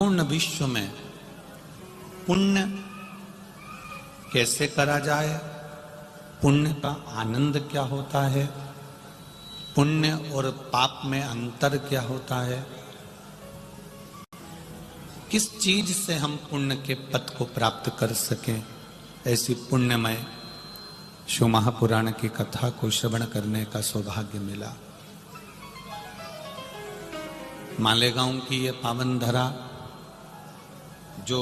पूर्ण विश्व में पुण्य कैसे करा जाए, पुण्य का आनंद क्या होता है, पुण्य और पाप में अंतर क्या होता है, किस चीज से हम पुण्य के पद को प्राप्त कर सकें, ऐसी पुण्यमय शिव महापुराण की कथा को श्रवण करने का सौभाग्य मिला। मालेगांव की ये पावन धरा जो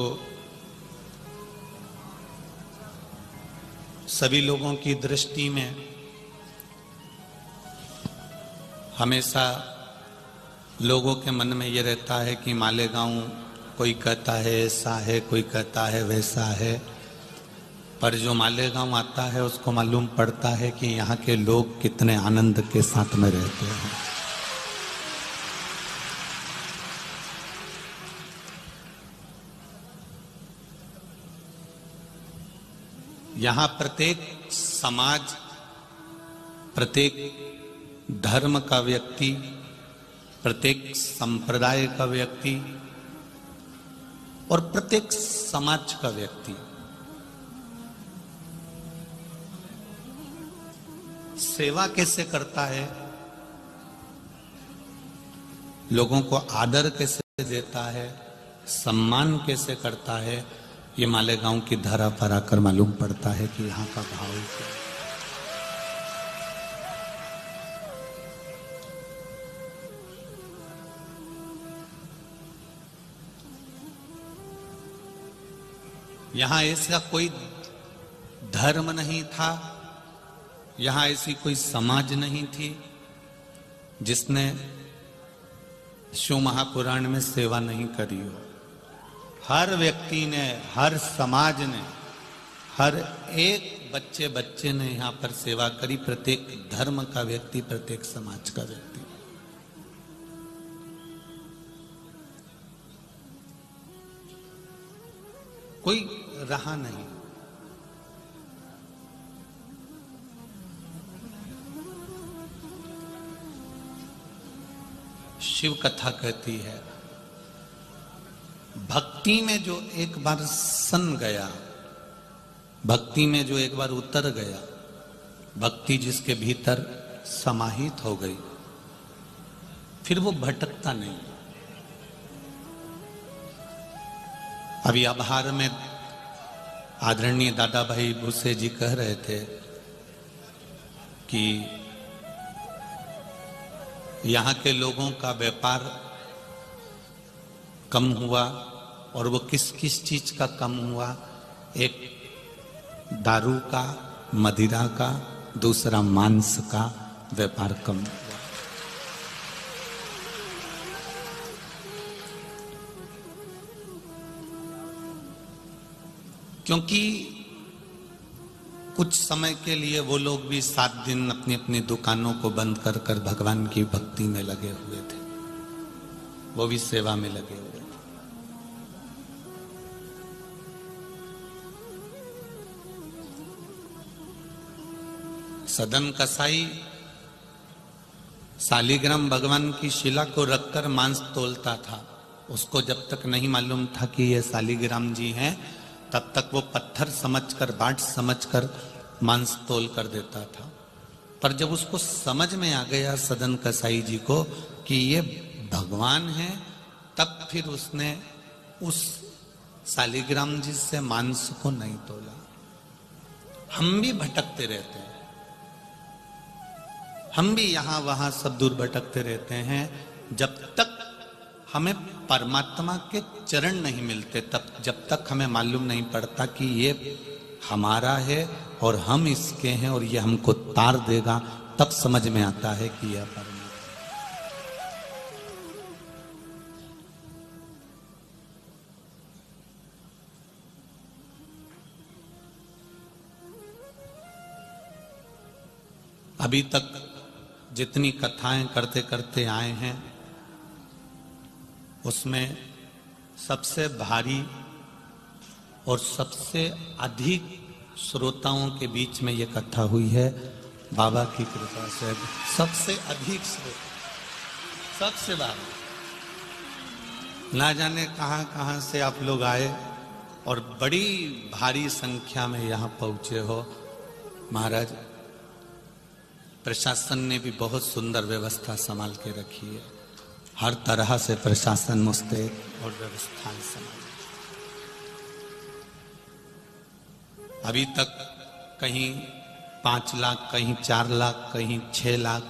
सभी लोगों की दृष्टि में हमेशा लोगों के मन में ये रहता है कि मालेगांव, कोई कहता है ऐसा है, कोई कहता है वैसा है, पर जो मालेगांव आता है उसको मालूम पड़ता है कि यहाँ के लोग कितने आनंद के साथ में रहते हैं। यहाँ प्रत्येक समाज, प्रत्येक धर्म का व्यक्ति, प्रत्येक संप्रदाय का व्यक्ति और प्रत्येक समाज का व्यक्ति सेवा कैसे करता है, लोगों को आदर कैसे देता है, सम्मान कैसे करता है, ये मालेगांव की धरा पर आकर मालूम पड़ता है कि यहाँ का भाव क्या है। यहाँ ऐसा कोई धर्म नहीं था, यहाँ ऐसी कोई समाज नहीं थी जिसने शिव महापुराण में सेवा नहीं करी हो। हर व्यक्ति ने, हर समाज ने, हर एक बच्चे बच्चे ने यहाँ पर सेवा करी, प्रत्येक धर्म का व्यक्ति, प्रत्येक समाज का व्यक्ति। कोई रहा नहीं। शिव कथा कहती है, भक्ति में जो एक बार सन गया, भक्ति में जो एक बार उतर गया, भक्ति जिसके भीतर समाहित हो गई, फिर वो भटकता नहीं। अभी आभार में आदरणीय दादा भाई भूसे जी कह रहे थे कि यहाँ के लोगों का व्यापार कम हुआ, और वो किस किस चीज का कम हुआ, एक दारू का, मदिरा का, दूसरा मांस का व्यापार कम हुआ। क्योंकि कुछ समय के लिए वो लोग भी 7 दिन अपनी अपनी दुकानों को बंद कर कर भगवान की भक्ति में लगे हुए थे, वो भी सेवा में लगे हुए थे। सदन कसाई सालिग्राम भगवान की शिला को रखकर मांस तोलता था। उसको जब तक नहीं मालूम था कि ये सालिग्राम जी हैं, तब तक वो पत्थर समझकर, बाट समझकर मांस तोल कर देता था। पर जब उसको समझ में आ गया सदन कसाई जी को कि ये भगवान है, तब फिर उसने उस सालिग्राम जी से मांस को नहीं तोला। हम भी भटकते रहते हैं, हम भी यहां वहां सब दूर भटकते रहते हैं। जब तक हमें परमात्मा के चरण नहीं मिलते, तब जब तक हमें मालूम नहीं पड़ता कि ये हमारा है और हम इसके हैं और ये हमको तार देगा, तब समझ में आता है कि यह परमात्मा। अभी तक जितनी कथाएं करते करते आए हैं, उसमें सबसे भारी और सबसे अधिक श्रोताओं के बीच में ये कथा हुई है बाबा की कृपा से। सबसे अधिक श्रोता, सबसे बाबा। ना जाने कहां कहां से आप लोग आए और बड़ी भारी संख्या में यहां पहुंचे हो। महाराज, प्रशासन ने भी बहुत सुंदर व्यवस्था संभाल के रखी है। हर तरह से प्रशासन मुस्तैद और व्यवस्था संभाल। अभी तक कहीं 5 लाख, कहीं 4 लाख, कहीं 6 लाख,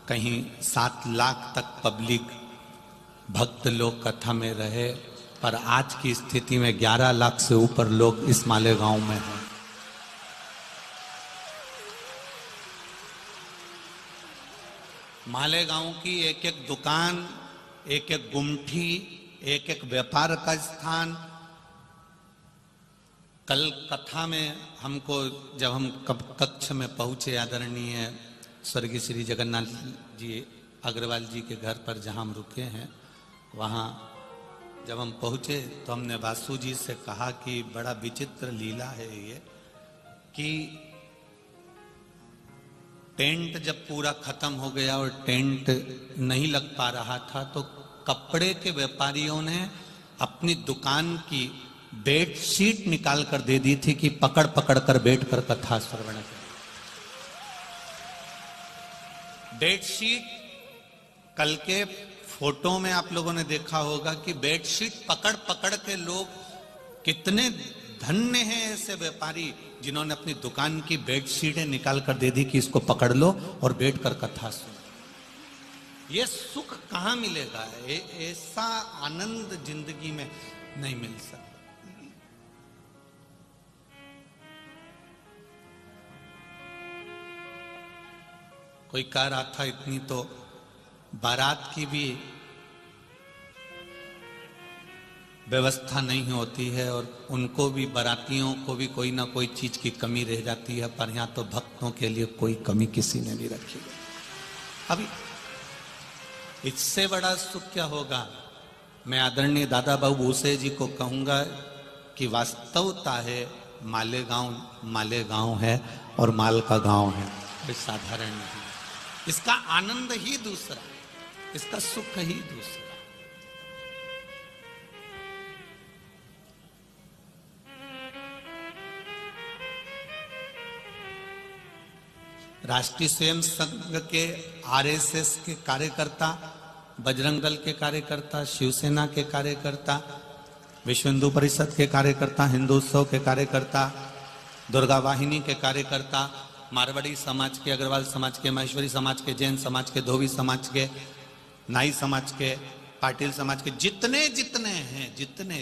कहीं 7 लाख तक पब्लिक भक्त लोग कथा में रहे, पर आज की स्थिति में 11 लाख से ऊपर लोग इस मालेगांव में हैं। मालेगांव की एक एक दुकान, एक एक गुमठी, एक एक व्यापार का स्थान। कल कथा में हमको जब हम कक्ष में पहुंचे, आदरणीय स्वर्गीय श्री जगन्नाथ जी अग्रवाल जी के घर पर जहां हम रुके हैं, वहां जब हम पहुंचे तो हमने वासु जी से कहा कि बड़ा विचित्र लीला है ये कि टेंट जब पूरा खत्म हो गया और टेंट नहीं लग पा रहा था तो कपड़े के व्यापारियों ने अपनी दुकान की बेडशीट निकाल कर दे दी थी कि पकड़ पकड़ कर बैठ कर कथा श्रवण करें। बेडशीट, कल के फोटो में आप लोगों ने देखा होगा कि बेडशीट पकड़ पकड़ के लोग, कितने धन्य हैं ऐसे व्यापारी जिन्होंने अपनी दुकान की बेडशीटें निकाल कर दे दी कि इसको पकड़ लो और बैठ कर कथा सुनो। ये सुख कहां मिलेगा? ऐसा आनंद जिंदगी में नहीं मिल सकता। कोई कह रहा था इतनी तो बारात की भी व्यवस्था नहीं होती है और उनको भी, बारातियों को भी कोई ना कोई चीज की कमी रह जाती है, पर यहां तो भक्तों के लिए कोई कमी किसी ने नहीं रखी। अभी इससे बड़ा सुख क्या होगा? मैं आदरणीय दादा बाबू भूसे जी को कहूंगा कि वास्तवता है मालेगांव है और माल का गांव है, कोई साधारण नहीं। इसका आनंद ही दूसरा, इसका सुख ही दूसरा। राष्ट्रीय स्वयं संघ के, आरएसएस के कार्यकर्ता, बजरंग दल के कार्यकर्ता, शिवसेना के कार्यकर्ता, विश्व हिंदू परिषद के कार्यकर्ता, हिंदू उत्सव के कार्यकर्ता, दुर्गा वाहिनी के कार्यकर्ता, मारवाड़ी समाज के, अग्रवाल समाज के, महेश्वरी समाज के, जैन समाज के, धोबी समाज के, नाई समाज के, पाटिल समाज के, जितने जितने हैं,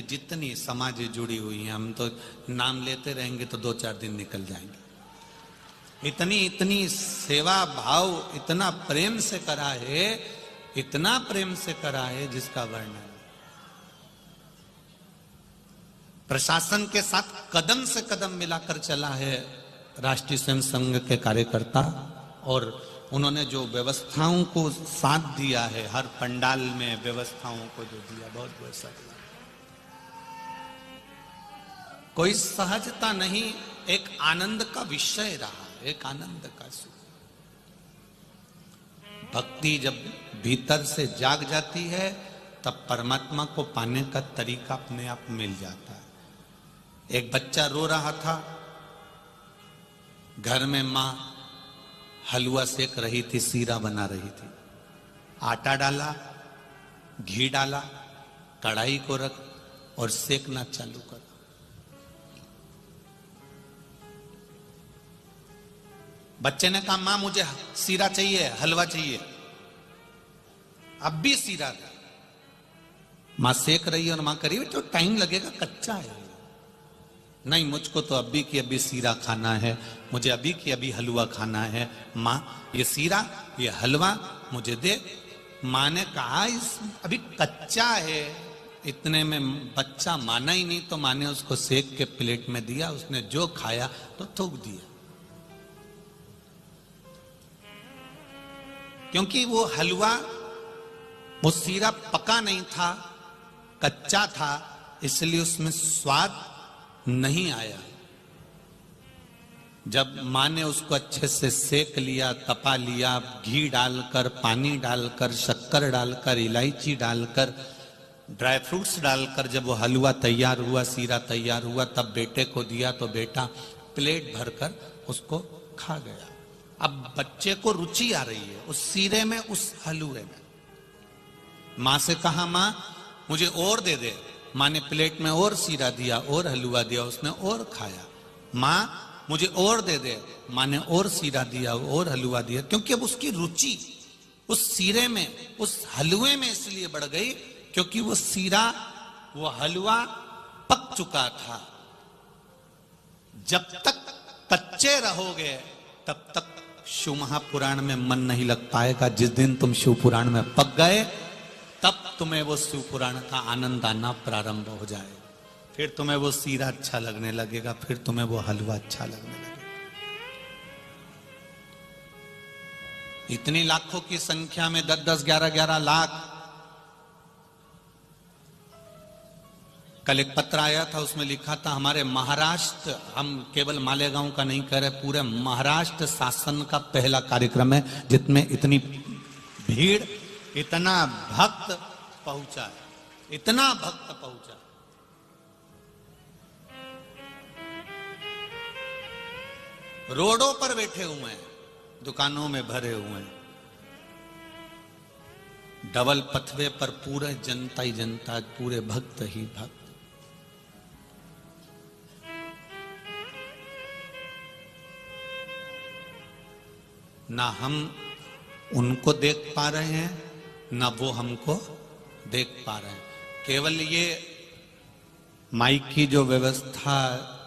जितनी समाज जुड़ी हुई हैं, हम तो नाम लेते रहेंगे तो 2-4 दिन निकल जाएंगे। इतनी सेवा भाव, इतना प्रेम से करा है, इतना प्रेम से करा है जिसका वर्णन। प्रशासन के साथ कदम से कदम मिलाकर चला है राष्ट्रीय स्वयं संघ के कार्यकर्ता, और उन्होंने जो व्यवस्थाओं को साथ दिया है, हर पंडाल में व्यवस्थाओं को जो दिया, बहुत बहुत सारा, कोई सहजता नहीं, एक आनंद का विषय रहा, एक आनंद का सुख। भक्ति जब भीतर से जाग जाती है तब परमात्मा को पाने का तरीका अपने आप मिल जाता है। एक बच्चा रो रहा था, घर में मां हलवा सेक रही थी, सीरा बना रही थी। आटा डाला, घी डाला, कढ़ाई को रख और सेकना चालू कर। बच्चे ने कहा, मां मुझे सीरा चाहिए, हलवा चाहिए। अब भी सीरा था। मां सेक रही है और मां करी, तो टाइम लगेगा, कच्चा है। नहीं, मुझको तो अभी की अभी सीरा खाना है, मुझे अभी की अभी हलवा खाना है। मां, ये सीरा, ये हलवा मुझे दे। मां ने कहा, इस अभी कच्चा है। इतने में बच्चा माना ही नहीं, तो मां ने उसको सेक के प्लेट में दिया। उसने जो खाया तो थूक दिया, क्योंकि वो हलवा, वो सीरा पका नहीं था, कच्चा था, इसलिए उसमें स्वाद नहीं आया। जब मां ने उसको अच्छे से सेक लिया, तपा लिया, घी डालकर, पानी डालकर, शक्कर डालकर, इलायची डालकर, ड्राई फ्रूट्स डालकर जब वो हलवा तैयार हुआ, सीरा तैयार हुआ, तब बेटे को दिया तो बेटा प्लेट भरकर उसको खा गया। अब बच्चे को रुचि आ रही है उस सीरे में, उस हलवे में। मां से कहा, मां मुझे और दे दे। मां ने प्लेट में और सीरा दिया, और हलवा दिया, उसने और खाया। मां मुझे और दे दे। मां ने और सीरा दिया, और हलवा दिया, क्योंकि अब उसकी रुचि उस सीरे में, उस हलवे में इसलिए बढ़ गई क्योंकि वो सीरा, वो हलवा पक चुका था। जब तक कच्चे रहोगे तब तक शिव महापुराण में मन नहीं लग पाएगा। जिस दिन तुम शिव पुराण में पक गए तब तुम्हें वो शिव पुराण का आनंद आना प्रारंभ हो जाए। फिर तुम्हें वो सीरा अच्छा लगने लगेगा, फिर तुम्हें वो हलवा अच्छा लगने लगेगा। इतनी लाखों की संख्या में 10-10, 11-11 लाख। कल एक पत्र आया था, उसमें लिखा था हमारे महाराष्ट्र, हम केवल मालेगांव का नहीं कह रहे, पूरे महाराष्ट्र शासन का पहला कार्यक्रम है जिसमें इतनी भीड़, इतना भक्त पहुंचा है, इतना भक्त पहुंचा। रोडों पर बैठे हुए हैं, दुकानों में भरे हुए हैं, डबल पथवे पर पूरे जनता ही जनता, पूरे भक्त ही भक्त। ना हम उनको देख पा रहे हैं, ना वो हमको देख पा रहे हैं। केवल ये माइक की जो व्यवस्था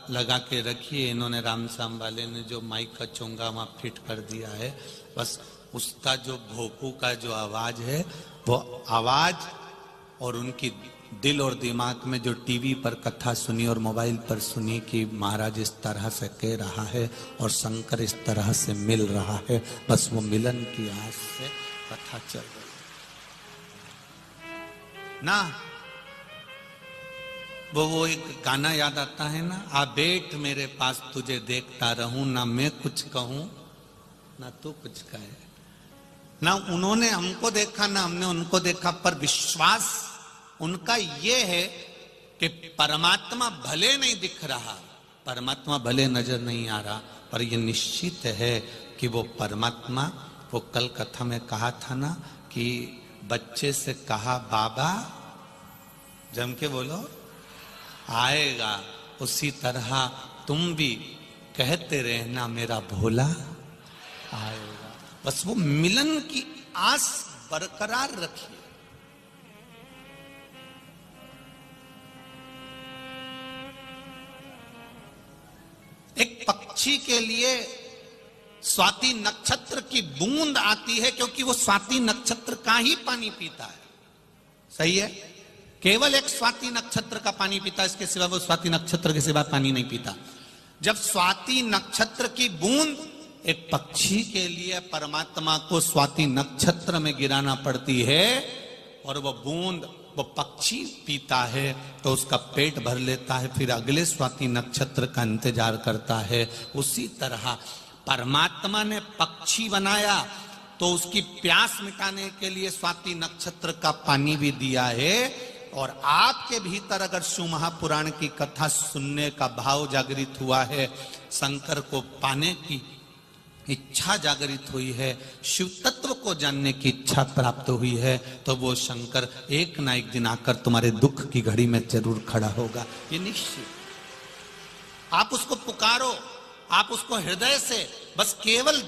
लगा के रखी है इन्होंने, रामश्याम वाले ने जो माइक का चोंगा वहां फिट कर दिया है, बस उसका जो भोपू का जो आवाज है, वो आवाज और उनकी दिल और दिमाग में जो टीवी पर कथा सुनी और मोबाइल पर सुनी कि महाराज इस तरह से कह रहा है और शंकर इस तरह से मिल रहा है, बस वो मिलन की आस से कथा चल रही ना। वो एक गाना याद आता है ना, आ बैठ मेरे पास तुझे देखता रहूं, ना मैं कुछ कहूं ना तू कुछ कहे। ना उन्होंने हमको देखा ना हमने उनको देखा, पर विश्वास उनका ये है कि परमात्मा भले नहीं दिख रहा, परमात्मा भले नजर नहीं आ रहा, पर ये निश्चित है कि वो परमात्मा, वो कल कथा में कहा था ना कि बच्चे से कहा बाबा, जम के बोलो, आएगा। उसी तरह तुम भी कहते रहना मेरा भोला आएगा। बस वो मिलन की आस बरकरार रखिए। एक पक्षी के लिए स्वाति नक्षत्र की बूंद आती है क्योंकि वो स्वाति नक्षत्र का ही पानी पीता है। सही है, केवल एक स्वाति नक्षत्र का पानी पीता है, इसके सिवा वो स्वाति नक्षत्र के सिवा पानी नहीं पीता। जब स्वाति नक्षत्र की बूंद एक पक्षी के लिए परमात्मा को स्वाति नक्षत्र में गिराना पड़ती है और वो बूंद वो पक्षी पीता है तो उसका पेट भर लेता है, फिर अगले स्वाति नक्षत्र का इंतजार करता है। उसी तरह परमात्मा ने पक्षी बनाया तो उसकी प्यास मिटाने के लिए स्वाति नक्षत्र का पानी भी दिया है। और आपके भीतर अगर शिव महापुराण की कथा सुनने का भाव जागृत हुआ है, शंकर को पाने की इच्छा जागृत हुई है, शिव तत्व को जानने की इच्छा प्राप्त हुई है, तो वो शंकर एक ना एक दिन आकर तुम्हारे दुख की घड़ी में जरूर खड़ा होगा, ये निश्चित। आप उसको पुकारो, आप उसको हृदय से, बस केवल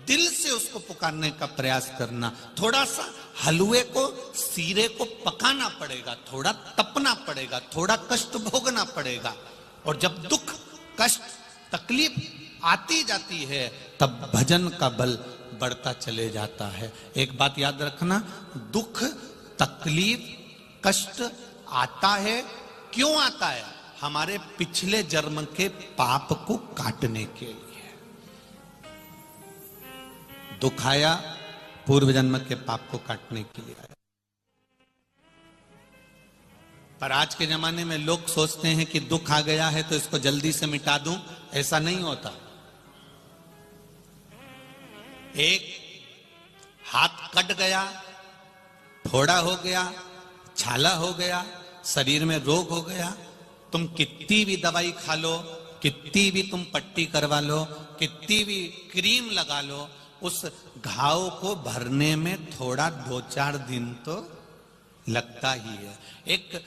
दिल से उसको पुकारने का प्रयास करना। थोड़ा सा हलवे को, सीरे को पकाना पड़ेगा, थोड़ा तपना पड़ेगा, थोड़ा कष्ट भोगना पड़ेगा। और जब दुख, कष्ट, तकलीफ आती जाती है तब भजन का बल बढ़ता चले जाता है। एक बात याद रखना, दुख, तकलीफ, कष्ट आता है, क्यों आता है? हमारे पिछले जन्म के पाप को काटने के लिए। दुख आया पूर्व जन्म के पाप को काटने के लिए आया। पर आज के जमाने में लोग सोचते हैं कि दुख आ गया है तो इसको जल्दी से मिटा दूं, ऐसा नहीं होता। एक हाथ कट गया, फोड़ा हो गया, छाला हो गया, शरीर में रोग हो गया, तुम कितनी भी दवाई खा लो, कितनी भी तुम पट्टी करवा लो, कितनी भी क्रीम लगा लो, उस घाव को भरने में थोड़ा 2-4 दिन तो लगता ही है। एक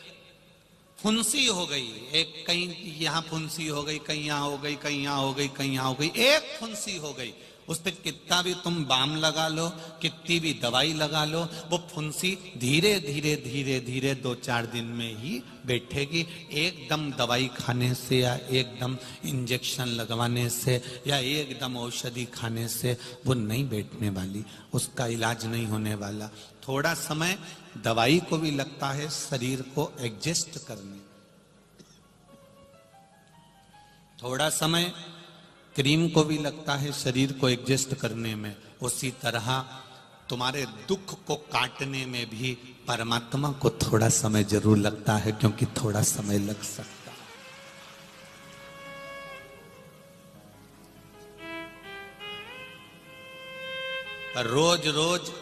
फुंसी हो गई, एक कहीं यहां फुंसी हो गई, कहीं यहां हो गई, कहीं यहां हो गई, कहीं यहां हो गई, एक फुंसी हो गई, उस पर कितना भी तुम बाम लगा लो, कितनी भी दवाई लगा लो, वो फुंसी धीरे धीरे धीरे धीरे 2-4 दिन में ही बैठेगी। एकदम दवाई खाने से या एकदम इंजेक्शन लगवाने से या एकदम औषधि खाने से वो नहीं बैठने वाली, उसका इलाज नहीं होने वाला। थोड़ा समय दवाई को भी लगता है शरीर को एडजस्ट करने, थोड़ा समय क्रीम को भी लगता है शरीर को एडजस्ट करने में। उसी तरह तुम्हारे दुख को काटने में भी परमात्मा को थोड़ा समय जरूर लगता है, क्योंकि थोड़ा समय लग सकता है। पर रोज रोज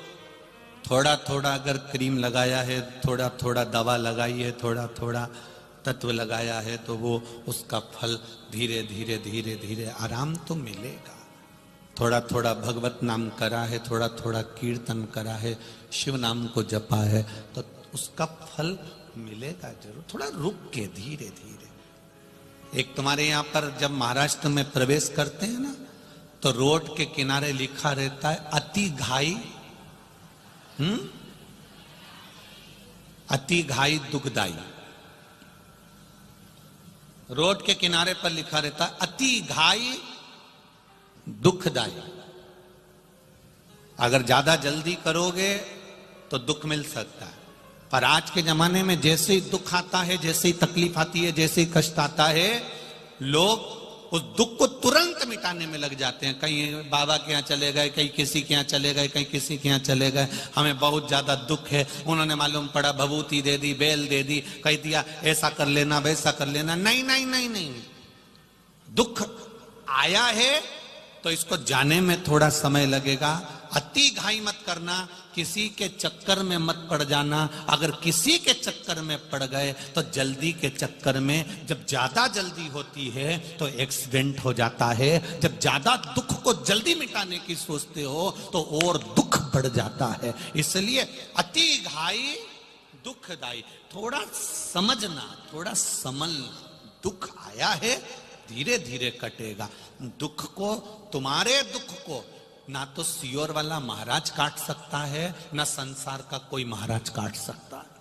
थोड़ा थोड़ा अगर क्रीम लगाया है, थोड़ा थोड़ा दवा लगाई है, थोड़ा थोड़ा तत्व लगाया है, तो वो उसका फल धीरे धीरे धीरे धीरे आराम तो मिलेगा। थोड़ा थोड़ा भगवत नाम करा है, थोड़ा थोड़ा कीर्तन करा है, शिव नाम को जपा है, तो उसका फल मिलेगा जरूर, थोड़ा रुक के धीरे धीरे। एक तुम्हारे यहां पर जब महाराष्ट्र में प्रवेश करते हैं ना, तो रोड के किनारे लिखा रहता है अति घाई, अति घाई दुखदाई। रोड के किनारे पर लिखा रहता है अति घाई दुखदाई। अगर ज्यादा जल्दी करोगे तो दुख मिल सकता है, पर आज के जमाने में जैसे ही दुख आता है, जैसे ही तकलीफ आती है, जैसे ही कष्ट आता है, लोग उस दुख को तुरंत मिटाने में लग जाते हैं। कहीं बाबा के यहाँ चले गए, कहीं किसी के यहाँ चले गए, कहीं किसी के यहाँ चले गए, हमें बहुत ज्यादा दुख है, उन्होंने मालूम पड़ा भभूति दे दी, बेल दे दी, कह दिया ऐसा कर लेना वैसा कर लेना। नहीं नहीं नहीं नहीं, दुख आया है तो इसको जाने में थोड़ा समय लगेगा। अति घाई मत करना, किसी के चक्कर में मत पड़ जाना। अगर किसी के चक्कर में पड़ गए तो जल्दी के चक्कर में, जब ज्यादा जल्दी होती है तो एक्सीडेंट हो जाता है। जब ज्यादा दुख को जल्दी मिटाने की सोचते हो तो और दुख बढ़ जाता है। इसलिए अति घाई दुखदाई, थोड़ा समझना, थोड़ा समझना। दुख आया है, धीरे धीरे कटेगा। दुख को, तुम्हारे दुख को ना तो सियोर वाला महाराज काट सकता है, ना संसार का कोई महाराज काट सकता है।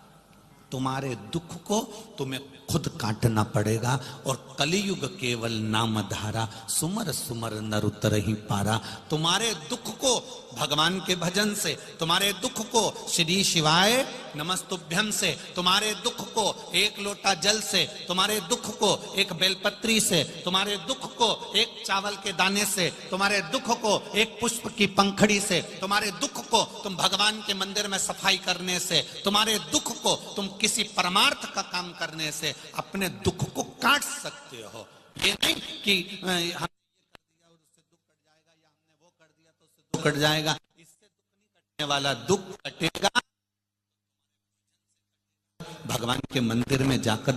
तुम्हारे दुख को तुम्हें खुद काटना पड़ेगा। और कलियुग केवल नाम धारा, सुमर सुमर नर उतरहि पारा। तुम्हारे दुख को भगवान के भजन से, तुम्हारे दुख को श्री शिवाय नमस्तुभ्यम से, तुम्हारे दुख को एक लोटा जल से, तुम्हारे दुख को एक बेलपत्री से, तुम्हारे दुख को एक चावल के दाने से, तुम्हारे दुख को एक पुष्प की पंखड़ी से, तुम्हारे दुख को तुम भगवान के मंदिर में सफाई करने से, तुम्हारे दुख को तुम किसी परमार्थ का काम करने से अपने दुख को काट सकते हो। ये नहीं कि हम ये कर दिया और उससे दुख कट जाएगा, या हमने वो कर दिया तो उससे दुख कट जाएगा। इससे दुख नहीं कटने वाला, दुख कटेगा भगवान के मंदिर में जाकर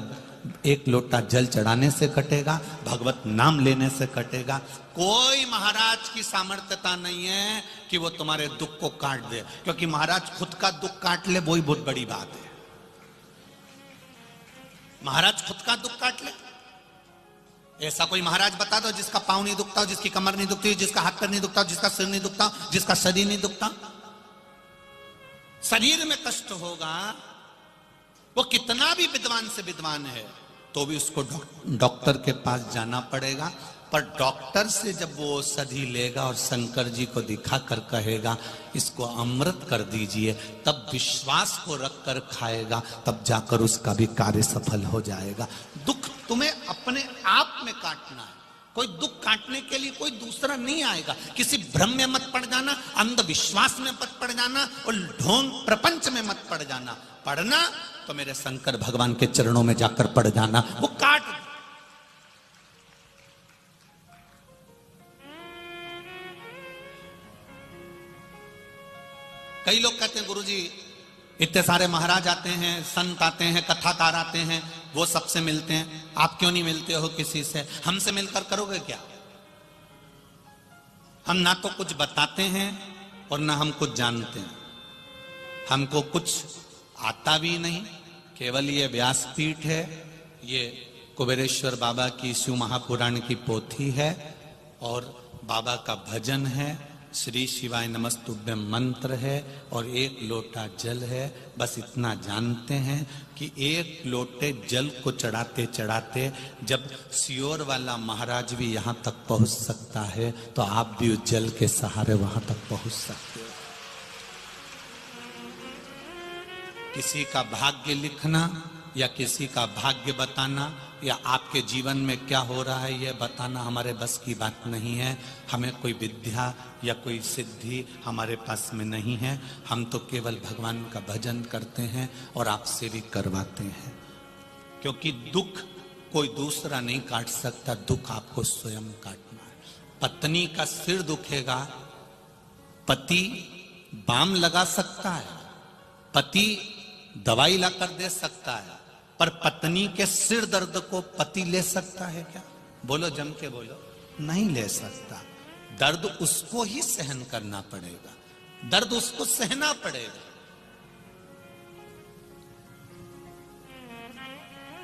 एक लोटा जल चढ़ाने से कटेगा, भगवत नाम लेने से कटेगा। कोई महाराज की सामर्थ्यता नहीं है कि वो तुम्हारे दुख को काट दे, क्योंकि महाराज खुद का दुख काट ले वही बहुत बड़ी बात है। महाराज खुद का दुख काट ले, ऐसा कोई महाराज बता दो जिसका पांव नहीं दुखता हो, जिसकी कमर नहीं दुखती, जिसका हाथ पैर नहीं दुखता, जिसका सिर नहीं दुखता, जिसका शरीर नहीं दुखता। शरीर में कष्ट होगा, वो कितना भी विद्वान से विद्वान है तो भी उसको डॉक्टर के पास जाना पड़ेगा। पर डॉक्टर से जब वो औषधि लेगा और शंकर जी को दिखाकर कहेगा इसको अमृत कर दीजिए, तब विश्वास को रखकर खाएगा, तब जाकर उसका भी कार्य सफल हो जाएगा। दुख तुम्हें अपने आप में काटना है, कोई दुख काटने के लिए कोई दूसरा नहीं आएगा। किसी भ्रम में मत पड़ जाना, अंधविश्वास में मत पड़ जाना, और ढोंग प्रपंच में मत पड़ जाना। पढ़ना तो मेरे शंकर भगवान के चरणों में जाकर पड़ जाना, वो काट। कई लोग कहते हैं गुरुजी इतने सारे महाराज आते हैं, संत आते हैं, कथाकार आते हैं, वो सबसे मिलते हैं। आप क्यों नहीं मिलते हो किसी से? हमसे मिलकर करोगे क्या? हम ना तो कुछ बताते हैं और ना हम कुछ जानते हैं। हमको कुछ आता भी नहीं। केवल ये व्यासपीठ है, ये कुबेरेश्वर बाबा की शिव महापुराण की पोथी है और बाबा का भजन है, श्री शिवाय नमस्तुभ्यं मंत्र है और एक लोटा जल है। बस इतना जानते हैं कि एक लोटे जल को चढ़ाते चढ़ाते जब सियोर वाला महाराज भी यहां तक पहुंच सकता है, तो आप भी उस जल के सहारे वहां तक पहुंच सकते हो। किसी का भाग्य लिखना या किसी का भाग्य बताना या आपके जीवन में क्या हो रहा है यह बताना हमारे बस की बात नहीं है। हमें कोई विद्या या कोई सिद्धि हमारे पास में नहीं है। हम तो केवल भगवान का भजन करते हैं और आपसे भी करवाते हैं, क्योंकि दुख कोई दूसरा नहीं काट सकता, दुख आपको स्वयं काटना है। पत्नी का सिर दुखेगा, पति बाम लगा सकता है, पति दवाई लाकर दे सकता है, पर पत्नी के सिर दर्द को पति ले सकता है क्या? बोलो, जम के बोलो। नहीं ले सकता। दर्द उसको ही सहन करना पड़ेगा, दर्द उसको सहना पड़ेगा।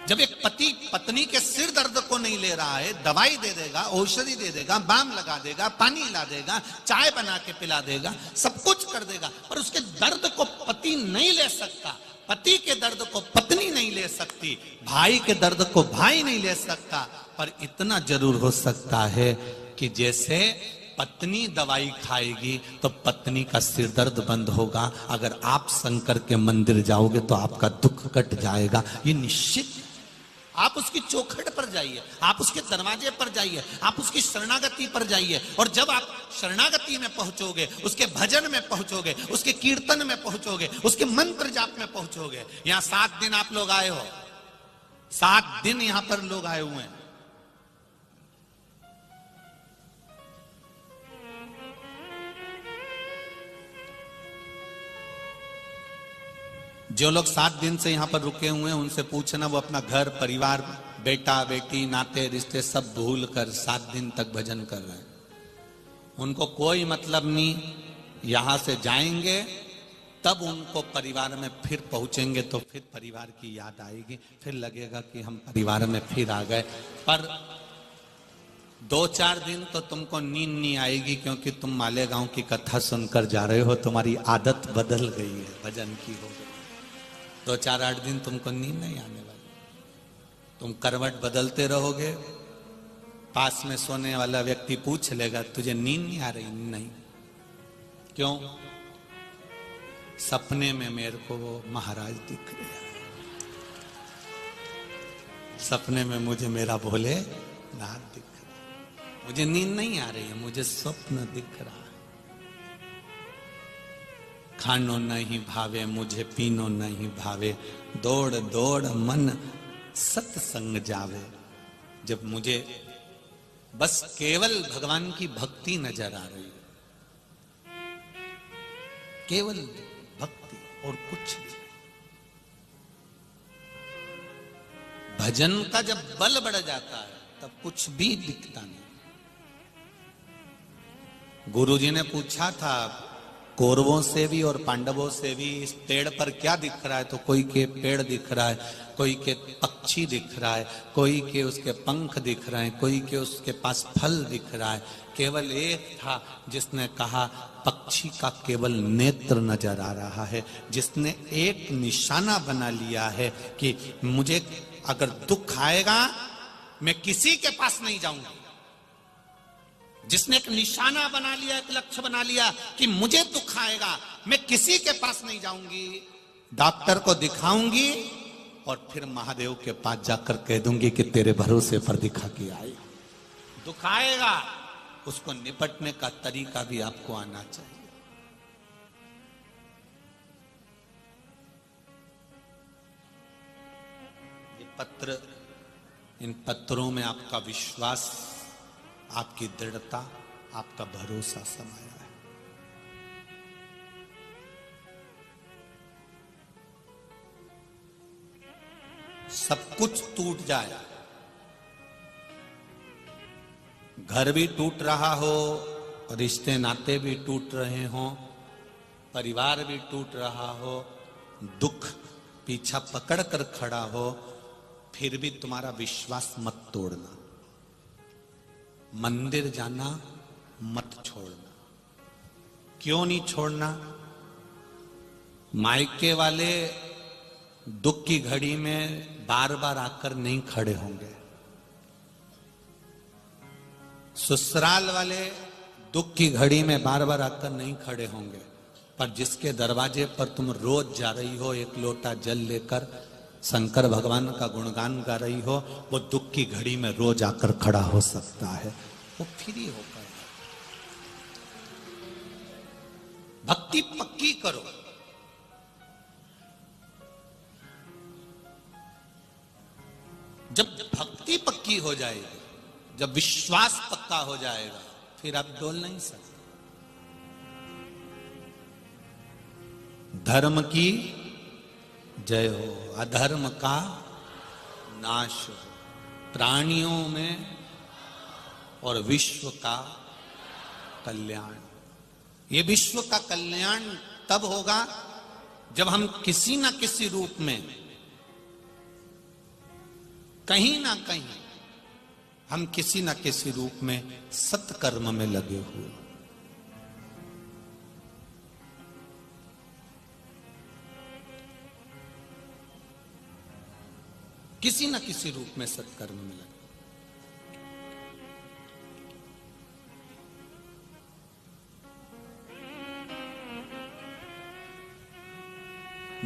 जब एक पति पत्नी के सिर दर्द को नहीं ले रहा है, दवाई दे देगा, औषधि दे देगा, बाम लगा देगा, पानी ला देगा, चाय बना के पिला देगा, सब कुछ कर देगा, पर उसके दर्द को पति नहीं ले सकता। पति के दर्द को पत्नी नहीं ले सकती, भाई के दर्द को भाई नहीं ले सकता। पर इतना जरूर हो सकता है कि जैसे पत्नी दवाई खाएगी तो पत्नी का सिर दर्द बंद होगा। अगर आप शंकर के मंदिर जाओगे तो आपका दुख कट जाएगा, ये निश्चित। आप उसकी चौखट पर जाइए, आप उसके दरवाजे पर जाइए, आप उसकी शरणागति पर जाइए, और जब आप शरणागति में पहुंचोगे, उसके भजन में पहुंचोगे, उसके कीर्तन में पहुंचोगे, उसके मंत्र जाप में पहुंचोगे। यहां 7 दिन आप लोग आए हो, 7 दिन यहां पर लोग आए हुए हैं। जो लोग 7 दिन से यहां पर रुके हुए हैं उनसे पूछना, वो अपना घर परिवार, बेटा बेटी, नाते रिश्ते सब भूल कर 7 दिन तक भजन कर रहे हैं। उनको कोई मतलब नहीं, यहां से जाएंगे तब उनको परिवार में फिर पहुंचेंगे तो फिर परिवार की याद आएगी, फिर लगेगा कि हम परिवार में फिर आ गए। पर 2-4 दिन तो तुमको नींद नहीं आएगी, क्योंकि तुम मालेगांव की कथा सुनकर जा रहे हो, तुम्हारी आदत बदल गई है, भजन की हो गई। 2-4-8 दिन तुमको नींद नहीं आने वाली, तुम करवट बदलते रहोगे। पास में सोने वाला व्यक्ति पूछ लेगा, तुझे नींद नहीं आ रही? नहीं। क्यों? सपने में मेरे को वो महाराज दिख रहे हैं, सपने में मुझे मेरा भोले नाथ दिख रहा है। मुझे नींद नहीं आ रही है, मुझे स्वप्न दिख रहा है। खानो नहीं भावे मुझे, पीनो नहीं भावे, दौड़ दौड़ मन सत्संग जावे। जब मुझे बस केवल भगवान की भक्ति नजर आ रही है, केवल भक्ति और कुछ नहीं। भजन का जब बल बढ़ जाता है तब कुछ भी दिखता नहीं। गुरुजी ने पूछा था कौरवों से भी और पांडवों से भी, इस पेड़ पर क्या दिख रहा है? तो कोई के पेड़ दिख रहा है, कोई के पक्षी दिख रहा है, कोई के उसके पंख दिख रहे हैं, कोई के उसके पास फल दिख रहा है। केवल एक था जिसने कहा पक्षी का केवल नेत्र नजर आ रहा है, जिसने एक निशाना बना लिया है कि मुझे अगर दुख आएगा मैं किसी के पास नहीं जाऊंगा। जिसने एक निशाना बना लिया, एक लक्ष्य बना लिया कि मुझे दुख आएगा मैं किसी के पास नहीं जाऊंगी, डॉक्टर को दिखाऊंगी और फिर महादेव के पास जाकर कह दूंगी कि तेरे भरोसे पर दिखा के आई। दुख आएगा, उसको निपटने का तरीका भी आपको आना चाहिए। ये पत्र, इन पत्रों में आपका विश्वास, आपकी दृढ़ता, आपका भरोसा समाया है। सब कुछ टूट जाए, घर भी टूट रहा हो, रिश्ते नाते भी टूट रहे हों, परिवार भी टूट रहा हो, दुख पीछा पकड़ कर खड़ा हो, फिर भी तुम्हारा विश्वास मत तोड़ना, मंदिर जाना मत छोड़ना। क्यों नहीं छोड़ना? मायके वाले दुख की घड़ी में बार बार आकर नहीं खड़े होंगे, ससुराल वाले दुख की घड़ी में बार बार आकर नहीं खड़े होंगे, पर जिसके दरवाजे पर तुम रोज जा रही हो, एक लोटा जल लेकर शंकर भगवान का गुणगान गा रही हो, वो दुख की घड़ी में रोज आकर खड़ा हो सकता है। वो फ्री होकर भक्ति पक्की करो। जब भक्ति पक्की हो जाएगी, जब विश्वास पक्का हो जाएगा, फिर आप डोल नहीं सकते। धर्म की जय हो, अधर्म का नाश हो, प्राणियों में और विश्व का कल्याण। ये विश्व का कल्याण तब होगा जब हम किसी ना किसी रूप में, कहीं ना कहीं, हम किसी ना किसी रूप में सत्कर्म में लगे हुए। किसी ना किसी रूप में सत्कर्म में लगे।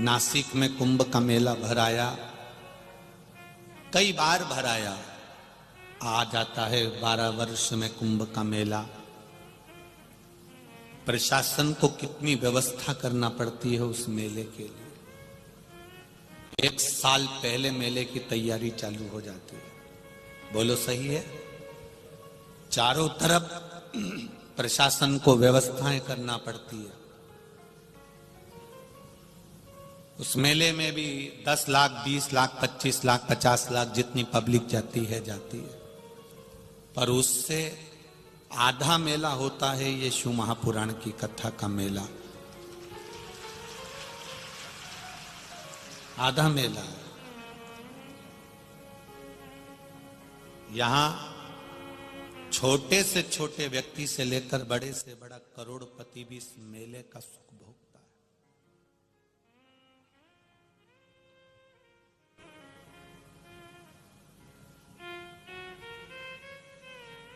नासिक में कुंभ का मेला भराया, कई बार भराया, आ जाता है 12 वर्ष में कुंभ का मेला। प्रशासन को कितनी व्यवस्था करना पड़ती है उस मेले के लिए। 1 साल पहले मेले की तैयारी चालू हो जाती है। बोलो सही है? चारों तरफ प्रशासन को व्यवस्थाएं करना पड़ती है। उस मेले में भी 10 लाख, 20 लाख, 25 लाख, 50 लाख जितनी पब्लिक जाती है, पर उससे आधा मेला होता है ये शिव महापुराण की कथा का मेला। आधा मेला। यहां छोटे से छोटे व्यक्ति से लेकर बड़े से बड़ा करोड़पति भी इस मेले का सुख भोगता है।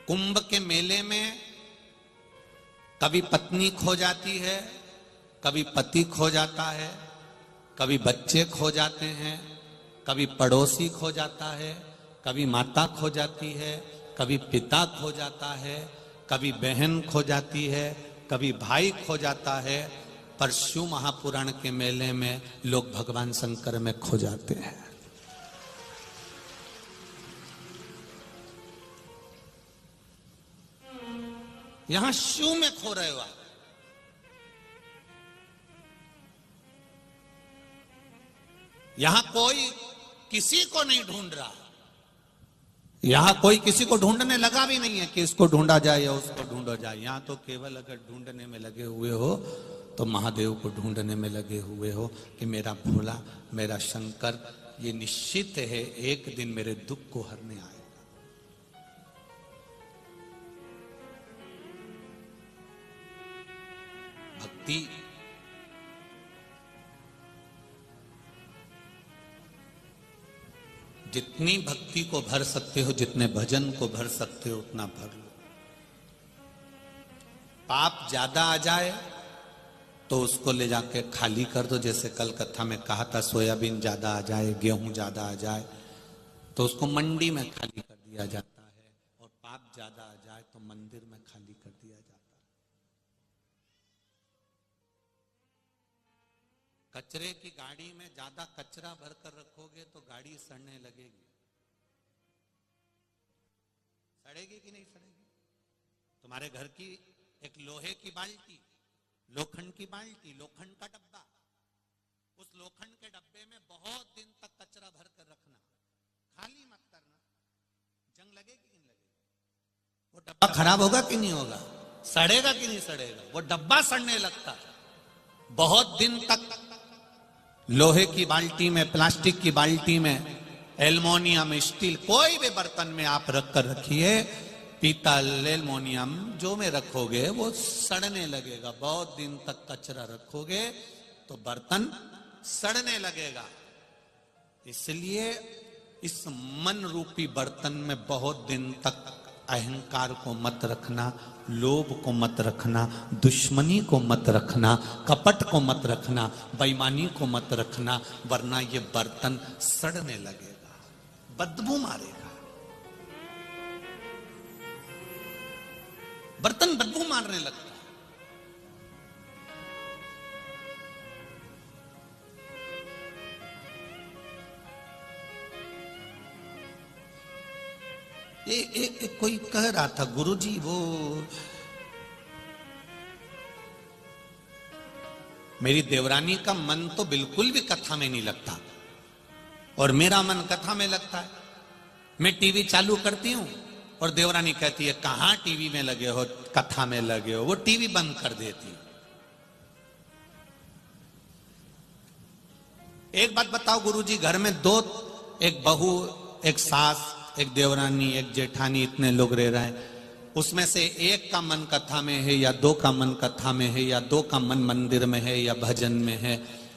कुंभ के मेले में कभी पत्नी खो जाती है, कभी पति खो जाता है, कभी बच्चे खो जाते हैं, कभी पड़ोसी खो जाता है, कभी माता खो जाती है, कभी पिता खो जाता है, कभी बहन खो जाती है, कभी भाई खो जाता है। पर शिव महापुराण के मेले में लोग भगवान शंकर में खो जाते हैं। यहां शिव में खो रहे हो आप। यहां कोई किसी को नहीं ढूंढ रहा, यहां कोई किसी को ढूंढने लगा भी नहीं है कि इसको ढूंढा जाए या उसको ढूंढा जाए। यहां तो केवल अगर ढूंढने में लगे हुए हो तो महादेव को ढूंढने में लगे हुए हो कि मेरा भोला, मेरा शंकर ये निश्चित है एक दिन मेरे दुख को हरने आएगा। भक्ति जितनी भक्ति को भर सकते हो, जितने भजन को भर सकते हो, उतना भर लो। पाप ज्यादा आ जाए तो उसको ले जाके खाली कर दो। जैसे कल कथा में कहा था, सोयाबीन ज्यादा आ जाए, गेहूं ज्यादा आ जाए तो उसको मंडी में खाली कर दिया जाता है, और पाप ज्यादा आ जाए तो मंदिर में खाली कर दिया जाता है। कचरे की गाड़ी में ज्यादा कचरा भरकर रखोगे तो गाड़ी सड़ने लगेगी। सड़ेगी कि नहीं सड़ेगी? तुम्हारे घर की एक लोहे की बाल्टी, लोखंड की बाल्टी, लोखंड का डब्बा, उस लोखंड के डब्बे में बहुत दिन तक कचरा भरकर रखना, खाली मत करना, जंग लगेगी कि नहीं लगेगी? वो डब्बा खराब होगा कि नहीं होगा? सड़ेगा कि नहीं सड़ेगा? वो डब्बा सड़ने लगता है। बहुत दिन तक लोहे की बाल्टी में, प्लास्टिक की बाल्टी में, एल्युमिनियम, स्टील, कोई भी बर्तन में आप रख कर रखिए, पीतल, एल्युमिनियम जो में रखोगे वो सड़ने लगेगा। बहुत दिन तक कचरा रखोगे तो बर्तन सड़ने लगेगा। इसलिए इस मन रूपी बर्तन में बहुत दिन तक अहंकार को मत रखना, लोभ को मत रखना, दुश्मनी को मत रखना, कपट को मत रखना, बेईमानी को मत रखना, वरना ये बर्तन सड़ने लगेगा, बदबू मारेगा। बर्तन बदबू मारने लगता है। कोई कह रहा था, गुरुजी वो मेरी देवरानी का मन तो बिल्कुल भी कथा में नहीं लगता और मेरा मन कथा में लगता है। मैं टीवी चालू करती हूं और देवरानी कहती है कहां टीवी में लगे हो, कथा में लगे हो। वो टीवी बंद कर देती है। एक बात बताओ गुरुजी, घर में दो, एक बहू, एक सास, एक देवरानी, एक जेठानी, इतने लोग रह रहे हैं, उसमें से एक का मन कथा में है या दो का मन कथा में है या दो का मन मंदिर में है या भजन में है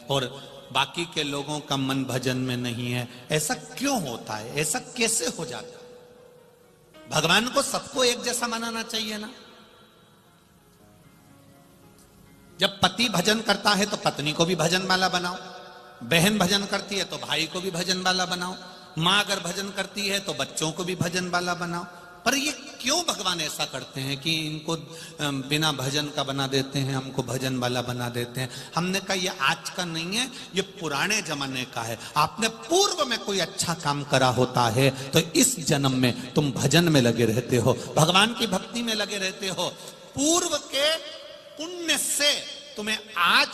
और बाकी के लोगों का मन भजन में नहीं है। ऐसा क्यों होता है? ऐसा कैसे हो जाता है? भगवान को सबको एक जैसा मनाना चाहिए ना। जब पति भजन करता है तो पत्नी को भी भजन वाला बनाओ, बहन भजन करती है तो भाई को भी भजन वाला बनाओ, माँ अगर भजन करती है तो बच्चों को भी भजन वाला बनाओ। पर ये क्यों भगवान ऐसा करते हैं कि इनको बिना भजन का बना देते हैं, हमको भजन वाला बना देते हैं? हमने कहा ये आज का नहीं है, ये पुराने जमाने का है। आपने पूर्व में कोई अच्छा काम करा होता है तो इस जन्म में तुम भजन में लगे रहते हो, भगवान की भक्ति में लगे रहते हो। पूर्व के पुण्य से तुम्हें आज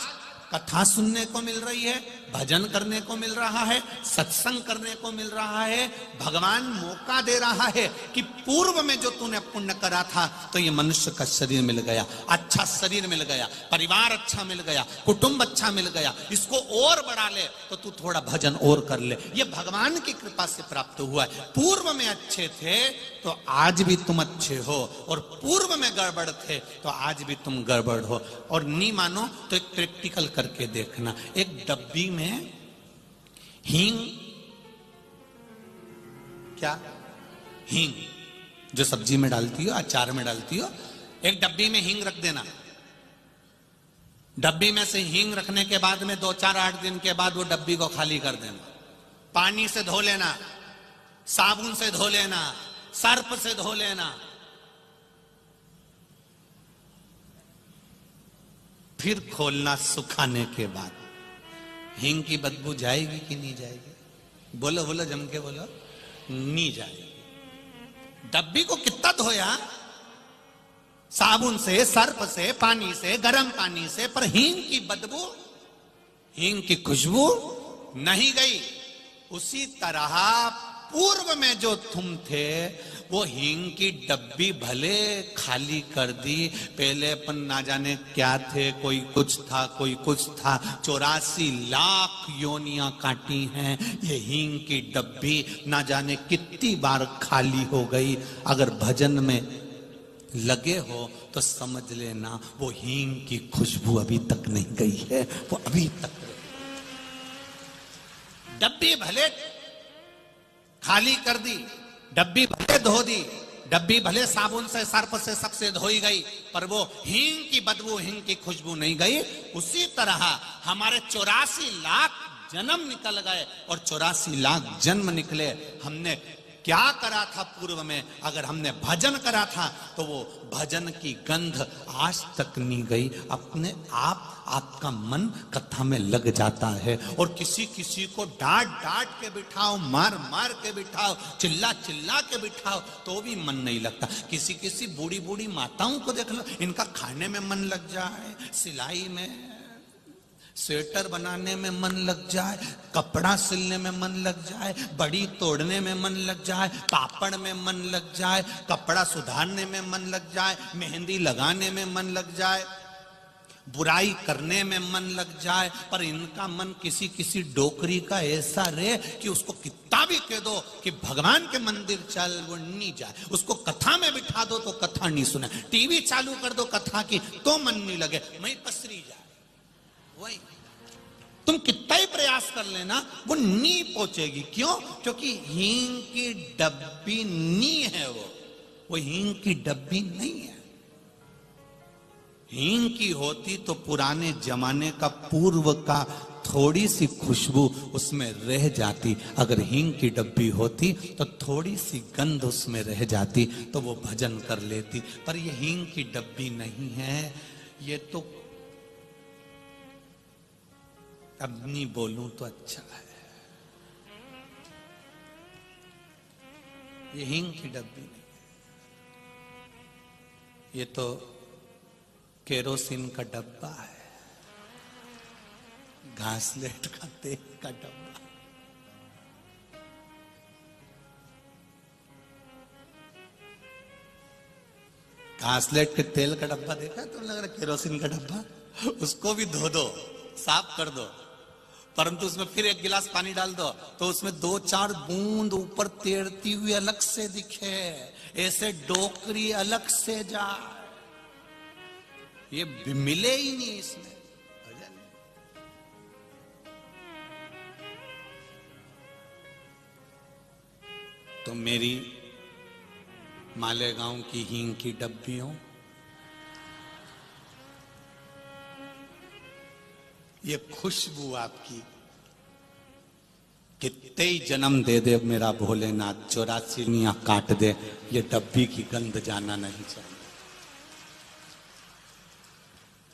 कथा सुनने को मिल रही है, भजन करने को मिल रहा है, सत्संग करने को मिल रहा है। भगवान मौका दे रहा है कि पूर्व में जो तूने पुण्य करा था तो ये मनुष्य का शरीर मिल गया, अच्छा शरीर मिल गया, परिवार अच्छा मिल गया, कुटुंब अच्छा मिल गया, इसको और बढ़ा ले तो तू थोड़ा भजन और कर ले। ये भगवान की कृपा से प्राप्त हुआ है। पूर्व में अच्छे थे तो आज भी तुम अच्छे हो और पूर्व में गड़बड़ थे तो आज भी तुम गड़बड़ हो। और नहीं मानो तो एक प्रैक्टिकल करके देखना। एक डब्बी में हींग, क्या हींग जो सब्जी में डालती हो, अचार में डालती हो, एक डब्बी में हींग रख देना। डब्बी में से हींग रखने के बाद में 2-4-8 दिन के बाद वो डब्बी को खाली कर देना। पानी से धो लेना, साबुन से धो लेना, सर्फ से धो लेना, फिर खोलना सुखाने के बाद। हींग की बदबू जाएगी कि नहीं जाएगी? बोलो बोलो, जम के बोलो। नहीं जाएगी। डब्बी को कितना धोया, साबुन से, सर्फ से, पानी से, गर्म पानी से, पर हींग की बदबू, हींग की खुशबू नहीं गई। उसी तरह पूर्व में जो तुम थे वो हींग की डब्बी भले खाली कर दी। पहले अपन ना जाने क्या थे, कोई कुछ था, कोई कुछ था। 84 लाख योनियां काटी हैं, ये हींग की डब्बी ना जाने कितनी बार खाली हो गई। अगर भजन में लगे हो तो समझ लेना वो हींग की खुशबू अभी तक नहीं गई है, वो अभी तक। डब्बी भले खाली कर दी, डब्बी भले धो दी, डब्बी भले साबुन से, सर्फ से, सबसे धोई गई, पर वो हींग की बदबू, हींग की खुशबू नहीं गई। उसी तरह हमारे 84 लाख जन्म निकल गए और 84 लाख जन्म निकले। हमने क्या करा था पूर्व में? अगर हमने भजन करा था तो वो भजन की गंध आज तक नहीं गई। अपने आप आपका मन कथा में लग जाता है। और किसी किसी को डांट डांट के बिठाओ, मार मार के बिठाओ, चिल्ला चिल्ला के बिठाओ तो भी मन नहीं लगता। किसी किसी बूढ़ी बूढ़ी माताओं को देख लो, इनका खाने में मन लग जाए, सिलाई में, स्वेटर बनाने में मन लग जाए, कपड़ा सिलने में मन लग जाए, बड़ी तोड़ने में मन लग जाए, पापड़ में मन लग जाए, कपड़ा सुधारने में मन लग जाए, मेहंदी लगाने में मन लग जाए, बुराई करने में मन लग जाए, पर इनका मन किसी किसी डोकरी का ऐसा रहे कि उसको कितना भी कह दो कि भगवान के मंदिर चल, वो नहीं जाए। उसको कथा में बिठा दो तो कथा नहीं सुने, टीवी चालू कर दो कथा की तो मन नहीं लगे, मैं पसरी जाए। वही तुम कितना ही प्रयास कर लेना वो नी पहुंचेगी। क्यों? क्योंकि हींग की डब्बी नी है, वो हींग की डब्बी नहीं है। हींग की होती तो पुराने जमाने का पूर्व का थोड़ी सी खुशबू उसमें रह जाती। अगर हींग की डब्बी होती तो थोड़ी सी गंध उसमें रह जाती तो वो भजन कर लेती। पर ये हींग की डब्बी नहीं है। ये तो अब नहीं बोलूं तो अच्छा है, ये हींग की डब्बी नहीं, ये तो केरोसिन का डब्बा है, घासलेट का तेल का डब्बा। घासलेट के तेल का डब्बा देखा तो लग रहा केरोसिन का डब्बा। उसको भी धो दो, साफ कर दो, परंतु उसमें फिर एक गिलास पानी डाल दो तो उसमें 2-4 बूंद ऊपर तैरती हुई अलग से दिखे, ऐसे डोकरी अलग से जाए, ये मिले ही नहीं इसमें भजन। तो मेरी मालेगांव की हींग की डब्बियों, ये खुशबू आपकी कितने ही जन्म दे दे मेरा भोलेनाथ, 84 काट दे, ये डब्बी की गंध जाना नहीं चाहिए।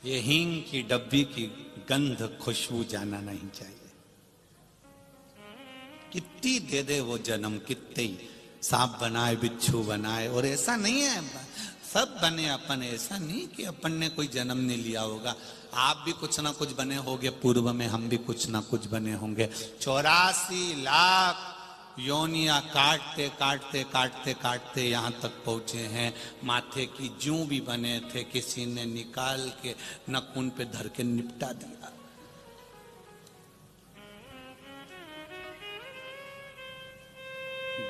ये हींग की डब्बी की गंध खुशबू जाना नहीं चाहिए। कितनी दे दे वो जन्म, कितने ही सांप बनाए, बिच्छू बनाए, और ऐसा नहीं है सब बने अपन, ऐसा नहीं कि अपन ने कोई जन्म नहीं लिया होगा। आप भी कुछ ना कुछ बने होंगे पूर्व में, हम भी कुछ ना कुछ बने होंगे। 84 लाख योनिया काटते काटते काटते काटते यहां तक पहुंचे हैं। माथे की जूं भी बने थे, किसी ने निकाल के नखून पे धर के निपटा दिया।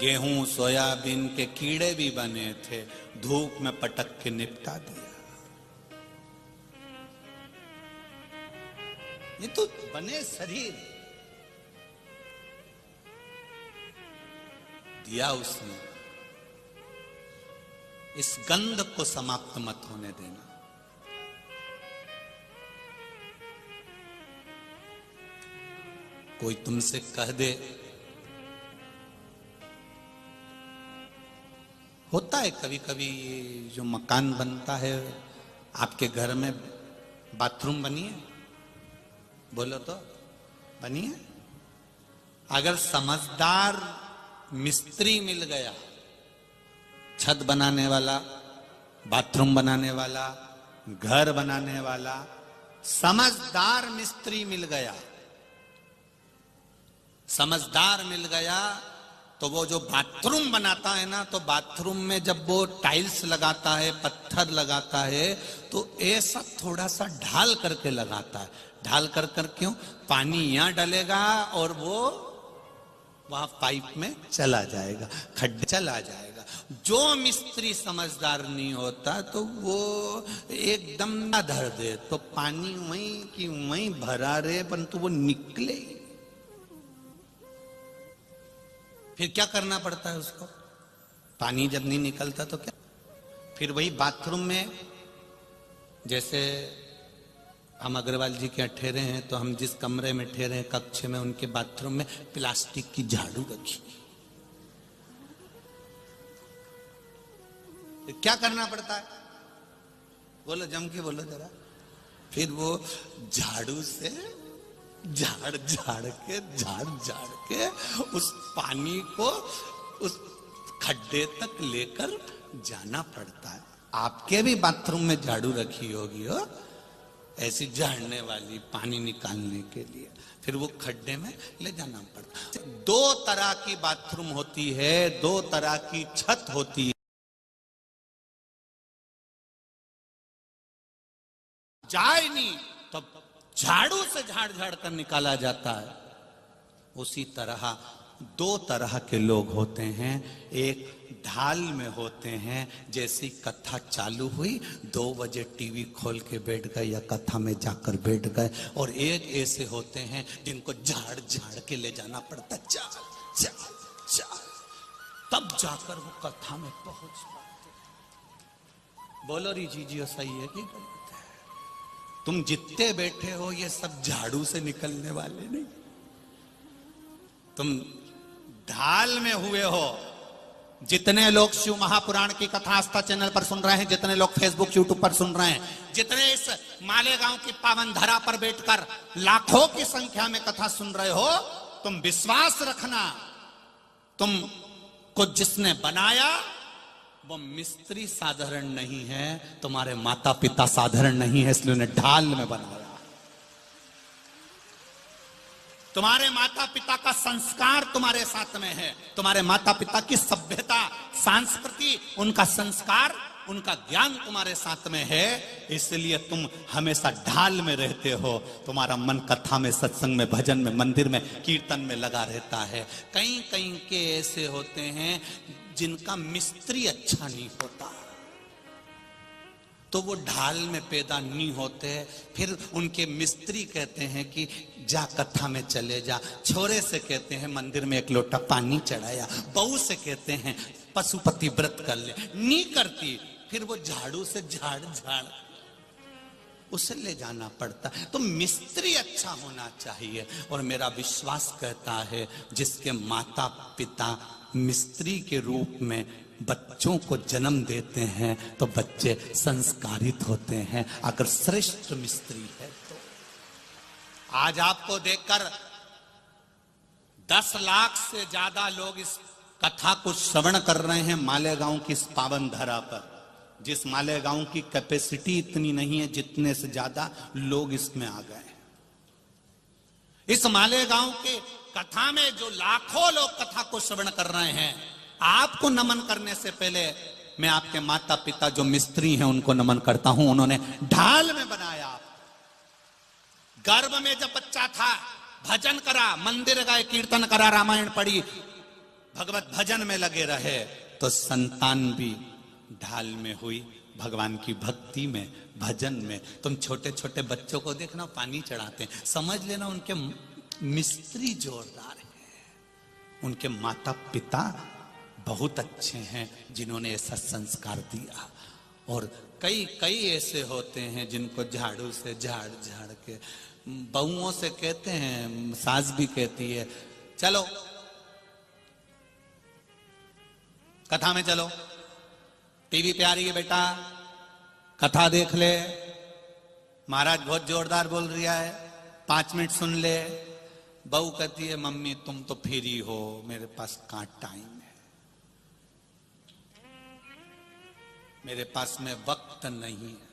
गेहूं सोयाबीन के कीड़े भी बने थे, धूप में पटक के निपटा दिया। ये तो बने शरीर दिया उसने। इस गंध को समाप्त मत होने देना। कोई तुमसे कह दे, होता है कभी कभी जो मकान बनता है, आपके घर में बाथरूम बनी है, बोलो तो बनी है। अगर समझदार मिस्त्री मिल गया, छत बनाने वाला, बाथरूम बनाने वाला, घर बनाने वाला समझदार मिस्त्री मिल गया, समझदार मिल गया, तो वो जो बाथरूम बनाता है ना, तो बाथरूम में जब वो टाइल्स लगाता है, पत्थर लगाता है, तो ऐसा थोड़ा सा ढाल करके लगाता है। ढाल कर कर क्यों? पानी यहां डलेगा और वो वहां पाइप में चला जाएगा, खड्डे चला जाएगा। जो मिस्त्री समझदार नहीं होता तो वो एकदम ना धर दे, तो पानी वहीं की वहीं भरा रहे, परंतु वो निकले। फिर क्या करना पड़ता है उसको? पानी जब नहीं निकलता तो क्या? फिर वही बाथरूम में, जैसे हम अग्रवाल जी के ठहरे हैं, तो हम जिस कमरे में ठहरे हैं कक्ष में, उनके बाथरूम में प्लास्टिक की झाड़ू रखी। फिर क्या करना पड़ता है? बोलो, जम के बोलो जरा। फिर वो झाड़ू से झाड़ झाड़ के उस पानी को उस खड्डे तक लेकर जाना पड़ता है। आपके भी बाथरूम में झाड़ू रखी होगी हो, ऐसी झाड़ने वाली पानी निकालने के लिए, फिर वो खड्डे में ले जाना पड़ता। दो तरह की बाथरूम होती है, दो तरह की छत होती है। जाए नहीं तो झाड़ू से झाड़ झाड़ कर निकाला जाता है। उसी तरह दो तरह के लोग होते हैं। एक ढाल में होते हैं, जैसी कथा चालू हुई 2 बजे टीवी खोल के बैठ गए या कथा में जाकर बैठ गए। और एक ऐसे होते हैं जिनको झाड़ झाड़ के ले जाना पड़ता, चाल चाल चाल, तब जाकर वो कथा में पहुंच पाते। बोलो री जी सही है कि गलत है? तुम जितने बैठे हो ये सब झाड़ू से निकलने वाले नहीं। तुम ढाल में हुए हो। जितने लोग शिव महापुराण की कथा आस्था चैनल पर सुन रहे हैं, जितने लोग फेसबुक यूट्यूब पर सुन रहे हैं, जितने इस मालेगांव की पावन धरा पर बैठकर लाखों की संख्या में कथा सुन रहे हो, तुम विश्वास रखना, तुम को जिसने बनाया वो मिस्त्री साधारण नहीं है, तुम्हारे माता पिता साधारण नहीं है, इसलिए उन्हें ढाल में बनाया। तुम्हारे माता पिता का संस्कार तुम्हारे साथ में है, तुम्हारे माता पिता की सभ्यता, संस्कृति, उनका संस्कार, उनका ज्ञान तुम्हारे साथ में है, इसलिए तुम हमेशा ढाल में रहते हो। तुम्हारा मन कथा में, सत्संग में, भजन में, मंदिर में, कीर्तन में लगा रहता है। कई कई के ऐसे होते हैं जिनका मिस्त्री अच्छा नहीं होता, तो वो ढाल में पैदा नहीं होते। फिर उनके मिस्त्री कहते हैं कि जा कथा में चले जा, छोरे से कहते हैं मंदिर में एक लोटा पानी चढ़ाया, बहू से कहते हैं पशुपति व्रत कर ले, नहीं करती, फिर वो झाड़ू से झाड़ झाड़ उसे ले जाना पड़ता। तो मिस्त्री अच्छा होना चाहिए। और मेरा विश्वास कहता है जिसके माता पिता मिस्त्री के रूप में बच्चों को जन्म देते हैं तो बच्चे संस्कारित होते हैं, अगर श्रेष्ठ मिस्त्री है तो। आज आपको देखकर 10 लाख से ज्यादा लोग इस कथा को श्रवण कर रहे हैं मालेगांव की इस पावन धरा पर। जिस मालेगांव की कैपेसिटी इतनी नहीं है, जितने से ज्यादा लोग इसमें आ गए। इस मालेगांव के कथा में जो लाखों लोग कथा को श्रवण कर रहे हैं, आपको नमन करने से पहले मैं आपके माता पिता जो मिस्त्री हैं उनको नमन करता हूं। उन्होंने ढाल में बनाया। गर्भ में जब बच्चा था भजन करा, मंदिर गए, कीर्तन करा, रामायण पढ़ी, भगवत भजन में लगे रहे, तो संतान भी ढाल में हुई, भगवान की भक्ति में, भजन में। तुम छोटे छोटे बच्चों को देखना पानी चढ़ाते हैं, समझ लेना उनके मिस्त्री जोरदार हैं, उनके माता पिता बहुत अच्छे हैं जिन्होंने ऐसा संस्कार दिया। और कई कई ऐसे होते हैं जिनको झाड़ू से झाड़ झाड़ के, बहुओं से कहते हैं, सास भी कहती है चलो कथा में चलो, टीवी पे आ रही है बेटा, कथा देख ले, महाराज बहुत जोरदार बोल रहा है, 5 मिनट सुन ले। बहू कहती है मम्मी तुम तो फ्री हो, मेरे पास कहां टाइम है, मेरे पास में वक्त नहीं है।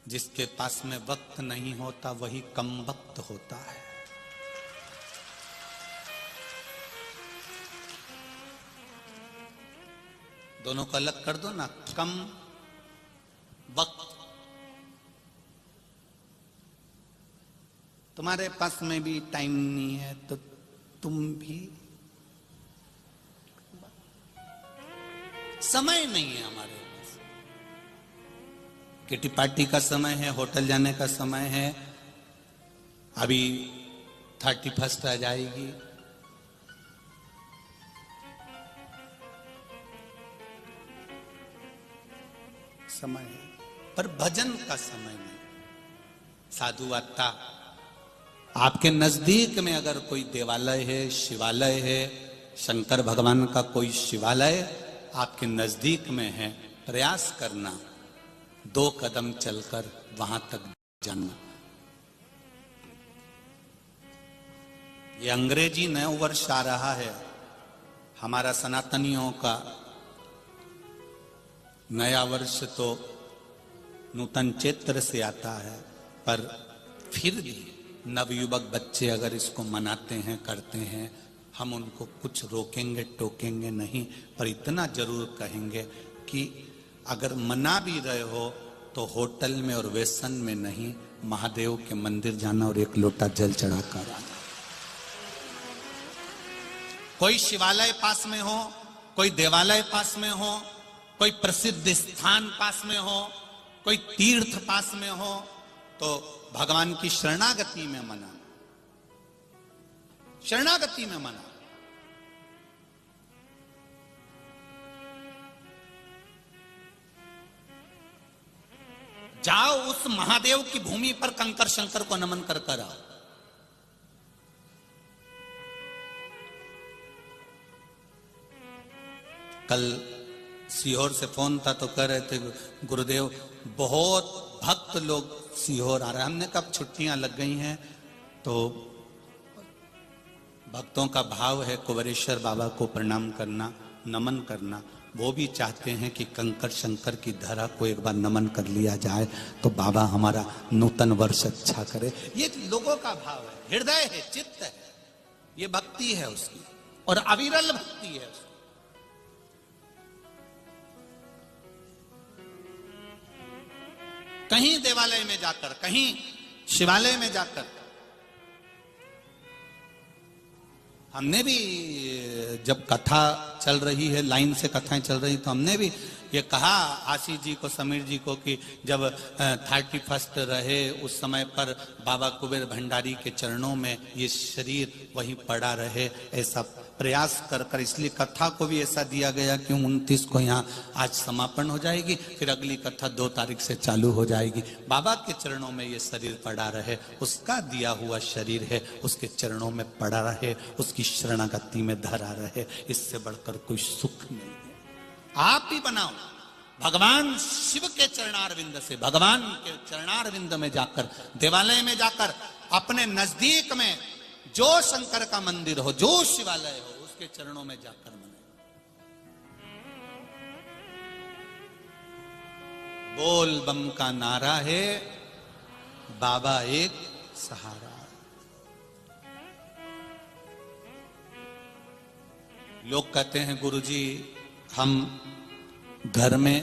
जिसके पास में वक्त नहीं होता वही कम वक्त होता है। दोनों को अलग कर दो ना, कम वक्त। तुम्हारे पास में भी टाइम नहीं है तो तुम भी, समय नहीं है हमारे पास। किटी पार्टी का समय है, होटल जाने का समय है, अभी 31 आ जाएगी, समय है, पर भजन का समय नहीं। साधु आत्ता आपके नजदीक में अगर कोई देवालय है, शिवालय है, शंकर भगवान का कोई शिवालय आपके नजदीक में है, प्रयास करना 2 कदम चलकर वहां तक जाना। ये अंग्रेजी नया वर्ष आ रहा है, हमारा सनातनियों का नया वर्ष तो नूतन चैत्र से आता है, पर फिर भी नवयुवक बच्चे अगर इसको मनाते हैं, करते हैं, हम उनको कुछ रोकेंगे टोकेंगे नहीं, पर इतना जरूर कहेंगे कि अगर मना भी रहे हो तो होटल में और वेसन में नहीं, महादेव के मंदिर जाना और एक लोटा जल चढ़ाकर आना। कोई शिवालय पास में हो, कोई देवालय पास में हो, कोई प्रसिद्ध स्थान पास में हो, कोई तीर्थ पास में हो, तो भगवान की शरणागति में मना, शरणागति में मना। जाओ उस महादेव की भूमि पर कंकर शंकर को नमन कर कर आओ। कल सीहोर से फोन था तो कह रहे थे गुरुदेव बहुत भक्त लोग सीहोर आ रहे हैं। हमने कब छुट्टियां लग गई हैं तो भक्तों का भाव है कुबेरेश्वर बाबा को प्रणाम करना, नमन करना। वो भी चाहते हैं कि कंकर शंकर की धरा को एक बार नमन कर लिया जाए तो बाबा हमारा नूतन वर्ष अच्छा करे। ये लोगों का भाव है, हृदय है, चित्त है, ये भक्ति है उसकी, और अविरल भक्ति है उसकी। कहीं देवालय में जाकर, कहीं शिवालय में जाकर, हमने भी जब कथा चल रही है, लाइन से कथाएं चल रही, तो हमने भी ये कहा आशीष जी को, समीर जी को कि जब 31 रहे उस समय पर बाबा कुबेर भंडारी के चरणों में ये शरीर वहीं पड़ा रहे, ऐसा प्रयास कर कर, इसलिए कथा को भी ऐसा दिया गया कि 29 को यहाँ आज समापन हो जाएगी, फिर अगली कथा 2 तारीख से चालू हो जाएगी। बाबा के चरणों में ये शरीर पड़ा रहे, उसका दिया हुआ शरीर है, उसके चरणों में पड़ा रहे, उसकी शरणागति में धरा रहे, इससे बढ़कर कोई सुख नहीं है। आप भी बनाओ भगवान शिव के चरणारविंद से, भगवान के चरणारविंद में जाकर, देवालय में जाकर, अपने नजदीक में जो शंकर का मंदिर हो, जो शिवालय हो, उसके चरणों में जाकर मनाए। बोल बम का नारा है, बाबा एक सहारा। लोग कहते हैं गुरुजी हम घर में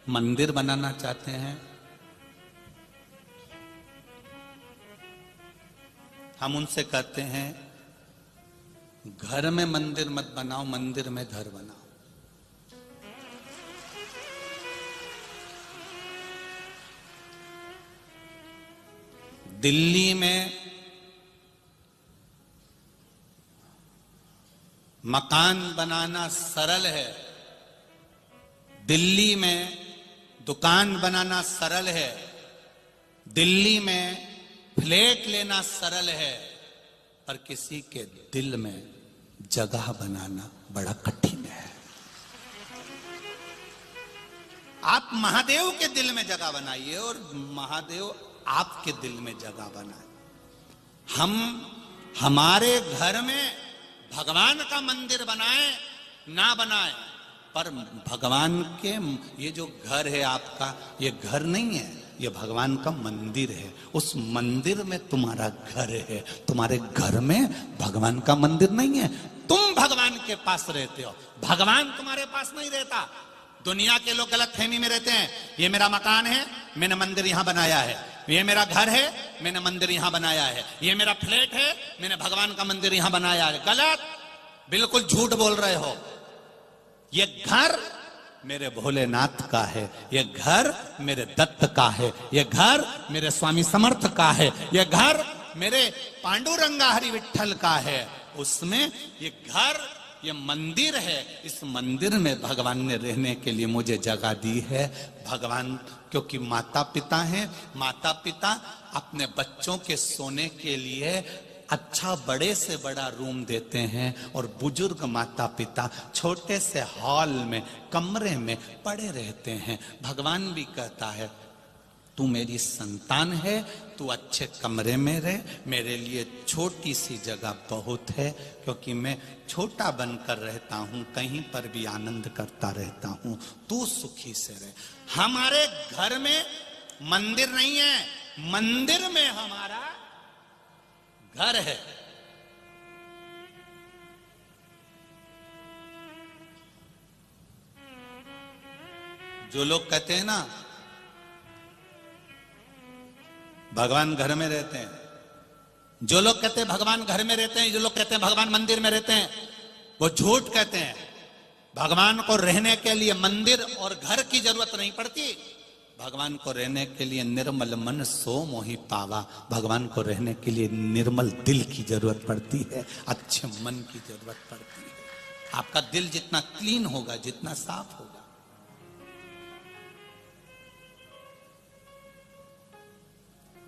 मंदिर बनाना चाहते हैं, हम उनसे कहते हैं घर में मंदिर मत बनाओ, मंदिर में घर बनाओ। दिल्ली में मकान बनाना सरल है, दिल्ली में दुकान बनाना सरल है, दिल्ली में फ्लैट लेना सरल है, पर किसी के दिल में जगह बनाना बड़ा कठिन है। आप महादेव के दिल में जगह बनाइए और महादेव आपके दिल में जगह बनाए। हम हमारे घर में भगवान का मंदिर बनाए ना बनाए, पर भगवान के ये जो घर है आपका, ये घर नहीं है, ये भगवान का मंदिर है। उस मंदिर में तुम्हारा घर है, तुम्हारे घर में भगवान का मंदिर नहीं है। तुम भगवान के पास रहते हो, भगवान तुम्हारे पास नहीं रहता। दुनिया के लोग गलत फहमी में रहते हैं, ये मेरा मकान है, मैंने मंदिर यहां बनाया है, ये मेरा घर है, मैंने मंदिर यहां बनाया है, ये मेरा फ्लैट है, मैंने भगवान का मंदिर यहां बनाया है। गलत, बिल्कुल झूठ बोल रहे हो। ये घर मेरे भोलेनाथ का है, ये घर मेरे दत्त का है, ये घर मेरे स्वामी समर्थ का है, ये घर मेरे पांडुरंगा हरि विठल का है। उसमें ये घर, ये मंदिर है, इस मंदिर में भगवान ने रहने के लिए मुझे जगह दी है। भगवान क्योंकि माता पिता हैं, माता पिता अपने बच्चों के सोने के लिए अच्छा बड़े से बड़ा रूम देते हैं, और बुजुर्ग माता पिता छोटे से हॉल में, कमरे में पड़े रहते हैं। भगवान भी कहता है तू मेरी संतान है, तू अच्छे कमरे में रह, मेरे लिए छोटी सी जगह बहुत है, क्योंकि मैं छोटा बनकर रहता हूं, कहीं पर भी आनंद करता रहता हूं, तू सुखी से रह। हमारे घर में मंदिर नहीं है, मंदिर में हमारा घर है। जो लोग कहते हैं ना भगवान घर में रहते हैं, जो लोग कहते हैं भगवान घर में रहते हैं, जो लोग कहते हैं भगवान मंदिर में रहते हैं, वो झूठ कहते हैं। भगवान को रहने के लिए मंदिर और घर की जरूरत नहीं पड़ती। भगवान को रहने के लिए निर्मल मन सो मोहि पावा, भगवान को रहने के लिए निर्मल दिल की जरूरत पड़ती है, अच्छे मन की जरूरत पड़ती है। आपका दिल जितना क्लीन होगा, जितना साफ होगा,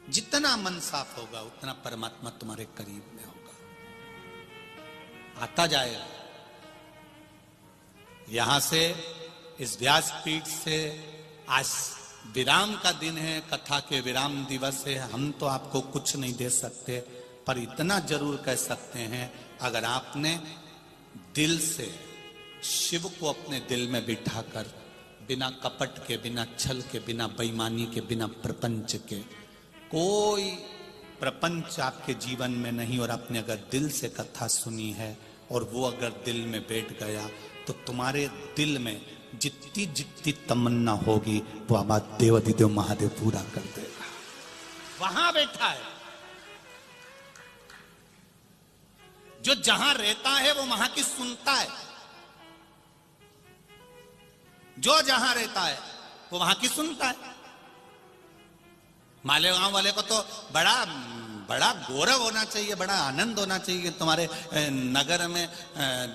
जितना मन साफ होगा, उतना परमात्मा तुम्हारे करीब में होगा, आता जाएगा। यहां से इस व्यासपीठ से आज विराम का दिन है, कथा के विराम दिवस है। हम तो आपको कुछ नहीं दे सकते, पर इतना जरूर कह सकते हैं, अगर आपने दिल से शिव को अपने दिल में बिठाकर, बिना कपट के, बिना छल के, बिना बेईमानी के, बिना प्रपंच के, कोई प्रपंच आपके जीवन में नहीं, और आपने अगर दिल से कथा सुनी है और वो अगर दिल में बैठ गया, तो तुम्हारे दिल में जितनी जितनी तमन्ना होगी वो हमारा देवाधिदेव महादेव पूरा कर देगा। वहां बैठा है, जो जहां रहता है वो वहां की सुनता है, जो जहां रहता है वो वहां की सुनता है। मालेगांव वाले को तो बड़ा गौरव होना चाहिए, बड़ा आनंद होना चाहिए कि तुम्हारे नगर में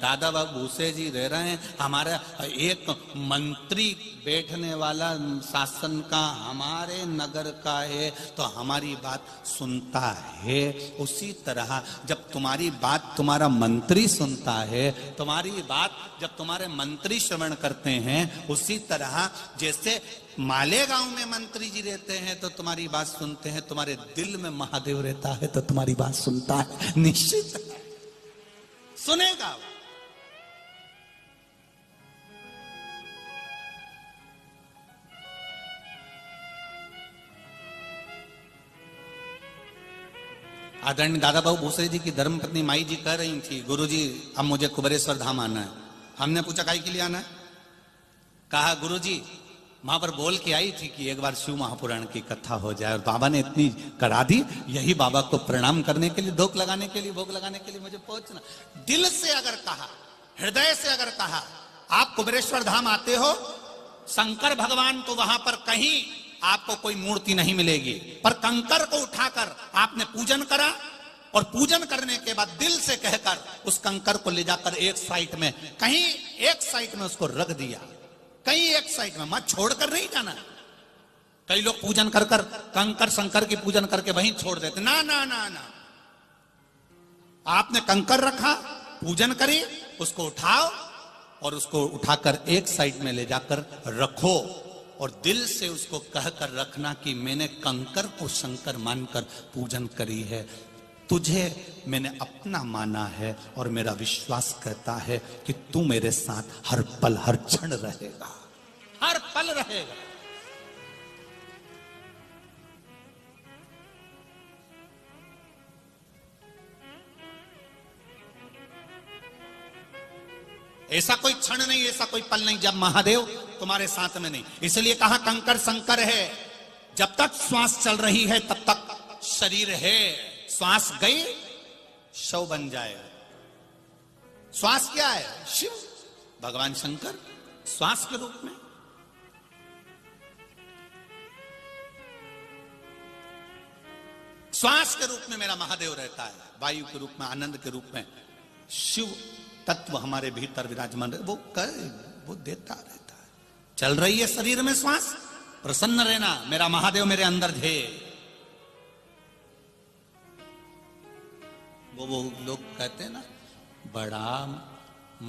दादा बाबू भूसे जी रह रहे हैं, हमारा एक मंत्री बैठने वाला शासन का हमारे नगर का है, तो हमारी बात सुनता है। उसी तरह जब तुम्हारी बात तुम्हारा मंत्री सुनता है, तुम्हारी बात जब तुम्हारे मंत्री श्रवण करते हैं, उसी तरह जैसे मालेगांव में मंत्री जी रहते हैं तो तुम्हारी बात सुनते हैं, तुम्हारे दिल में महादेव रहता है तो तुम्हारी बात सुनता है, निश्चित सुनेगा। आदरणीय दादा बाबू भूसे जी की धर्मपत्नी माई जी कह रही थी, गुरुजी अब मुझे कुबेरेश्वर धाम आना है। हमने पूछा काहे के लिए आना है? कहा गुरुजी वहां पर बोल के आई थी कि एक बार शिव महापुराण की कथा हो जाए, और बाबा ने इतनी करा दी, यही बाबा को प्रणाम करने के लिए, धोख लगाने के लिए, भोग लगाने के लिए मुझे पहुंचना। दिल से अगर कहा, हृदय से अगर कहा, आप कुबेरेश्वर धाम आते हो, शंकर भगवान तो वहां पर कहीं आपको कोई मूर्ति नहीं मिलेगी, पर कंकर को उठाकर आपने पूजन करा, और पूजन करने के बाद दिल से कहकर उस कंकर को ले जाकर एक साइड में, कहीं एक साइड में उसको रख दिया, कहीं एक साइड में, मत छोड़कर नहीं जाना। कई लोग पूजन कर कर कंकर शंकर की पूजन करके वहीं छोड़ देते, ना ना ना ना, आपने कंकर रखा, पूजन करी, उसको उठाओ और उसको उठाकर एक साइड में ले जाकर रखो, और दिल से उसको कहकर रखना कि मैंने कंकर को शंकर मानकर पूजन करी है, तुझे मैंने अपना माना है, और मेरा विश्वास कहता है कि तू मेरे साथ हर पल हर क्षण रहेगा, हर पल रहेगा। ऐसा कोई क्षण नहीं, ऐसा कोई पल नहीं जब महादेव तुम्हारे साथ में नहीं। इसलिए कहा कंकर शंकर है, जब तक श्वास चल रही है तब तक शरीर है, श्वास गई शव बन जाएगा। श्वास क्या है? शिव भगवान शंकर श्वास के रूप में। श्वास के रूप में मेरा महादेव रहता है, वायु के रूप में, आनंद के रूप में शिव तत्व हमारे भीतर विराजमान, वो देता रहता है। चल रही है शरीर में श्वास, प्रसन्न रहना, मेरा महादेव मेरे अंदर है। वो लोग कहते हैं ना, बड़ा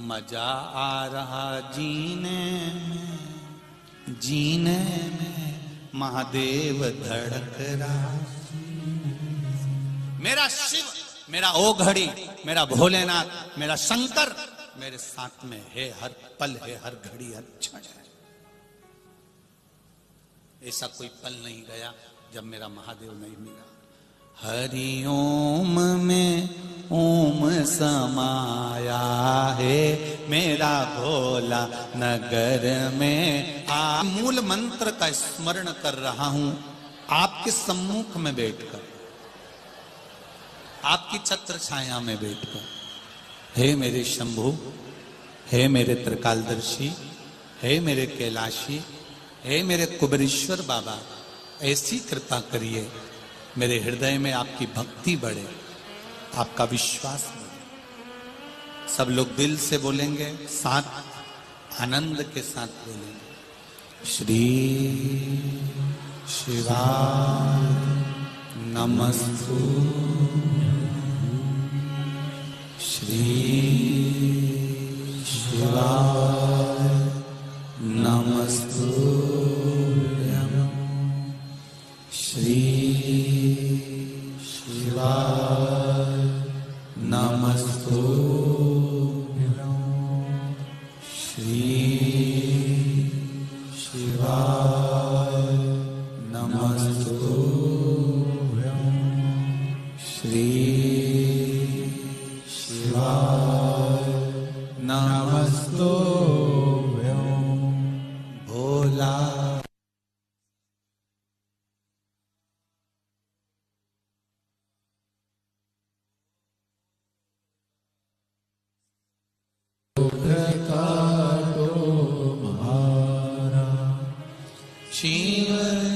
मजा आ रहा जीने में, जीने में महादेव धड़क रहा। मेरा शिव, मेरा ओघड़ी, मेरा भोलेनाथ, मेरा शंकर मेरे साथ में है, हर पल है, हर घड़ी, हर क्षण है। ऐसा कोई पल नहीं गया जब मेरा महादेव नहीं मिला। हरि ओम में ओम समाया है, मेरा भोला नगर में आ। मूल मंत्र का स्मरण कर रहा हूं आपके सम्मुख में बैठकर, आपकी छत्र छाया में बैठकर। हे मेरे शंभु, हे मेरे त्रिकालदर्शी, हे मेरे कैलाशी, हे मेरे कुबेरेश्वर बाबा, ऐसी कृपा करिए मेरे हृदय में आपकी भक्ति बढ़े, आपका विश्वास बढ़े। सब लोग दिल से बोलेंगे, साथ आनंद के साथ बोलेंगे। श्री शिवाय नमस्तु, श्री शिवाय नमस्तु, श्री शिवाय नमस्तु, श्री शिवाय नमस्तु, श्री शिवाय नमस्तु भोला। शिव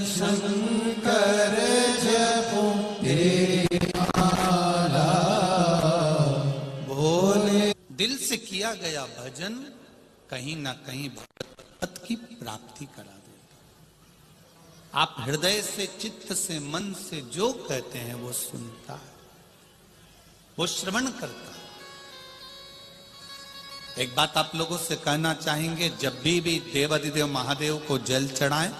शंकर जपो माला, भोले। दिल से किया गया भजन कहीं ना कहीं भगवत की प्राप्ति करा देगा। आप हृदय से, चित्त से, मन से जो कहते हैं वो सुनता है, वो श्रवण करता है। एक बात आप लोगों से कहना चाहेंगे, जब भी देवाधिदेव महादेव को जल चढ़ाएं,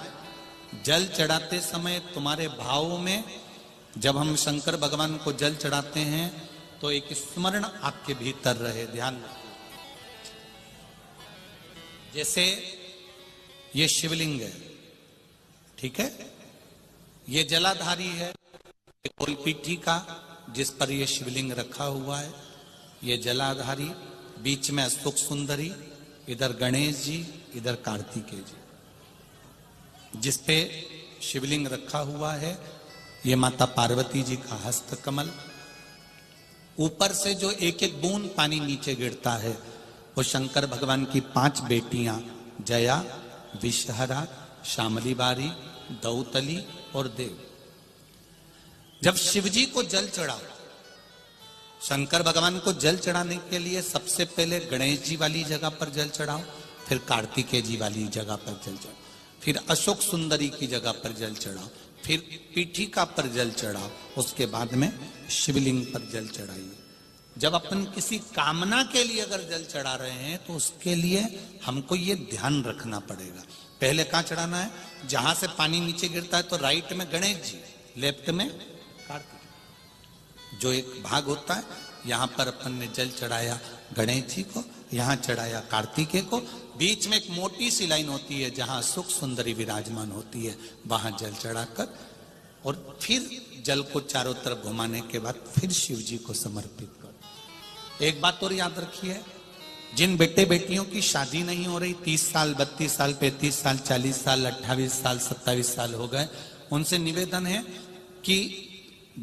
जल चढ़ाते समय तुम्हारे भावों में, जब हम शंकर भगवान को जल चढ़ाते हैं तो एक स्मरण आपके भीतर रहे, ध्यान रखिए। जैसे ये शिवलिंग है, ठीक है, ये जलाधारी है, गोलपीठी का जिस पर ये शिवलिंग रखा हुआ है, ये जलाधारी, बीच में अशोक सुंदरी, इधर गणेश जी, इधर कार्तिकेय जी, जिस पे शिवलिंग रखा हुआ है, ये माता पार्वती जी का हस्त कमल। ऊपर से जो एक एक बूंद पानी नीचे गिरता है वो शंकर भगवान की 5 बेटियां, जया, विषहरा, श्यामली बारी, दौतली और देव। जब शिवजी को जल चढ़ाओ, शंकर भगवान को जल चढ़ाने के लिए सबसे पहले गणेश जी वाली जगह पर जल चढ़ाओ, फिर कार्तिकेय जी वाली जगह पर जल चढ़ाओ, फिर अशोक सुंदरी की जगह पर जल चढ़ाओ, फिर पीठिका पर जल चढ़ाओ, उसके बाद में शिवलिंग पर जल चढ़ाइए। जब अपन किसी कामना के लिए अगर जल चढ़ा रहे हैं तो उसके लिए हमको ये ध्यान रखना पड़ेगा, पहले कहां चढ़ाना है, जहां से पानी नीचे गिरता है तो राइट में गणेश जी, लेफ्ट में कार्तिक, जो एक भाग होता है, यहां पर अपन ने जल चढ़ाया गणेश जी को, यहां चढ़ाया कार्तिकेय को, बीच में एक मोटी सी लाइन होती है जहां सुख सुंदरी विराजमान होती है, वहां जल चढ़ाकर और फिर जल को चारों तरफ घुमाने के बाद फिर शिव जी को समर्पित करो। एक बात और याद रखिए, जिन बेटे बेटियों की शादी नहीं हो रही, 30 साल, 32 साल, 35 साल, 40 साल, 28 साल, 27 साल हो गए, उनसे निवेदन है कि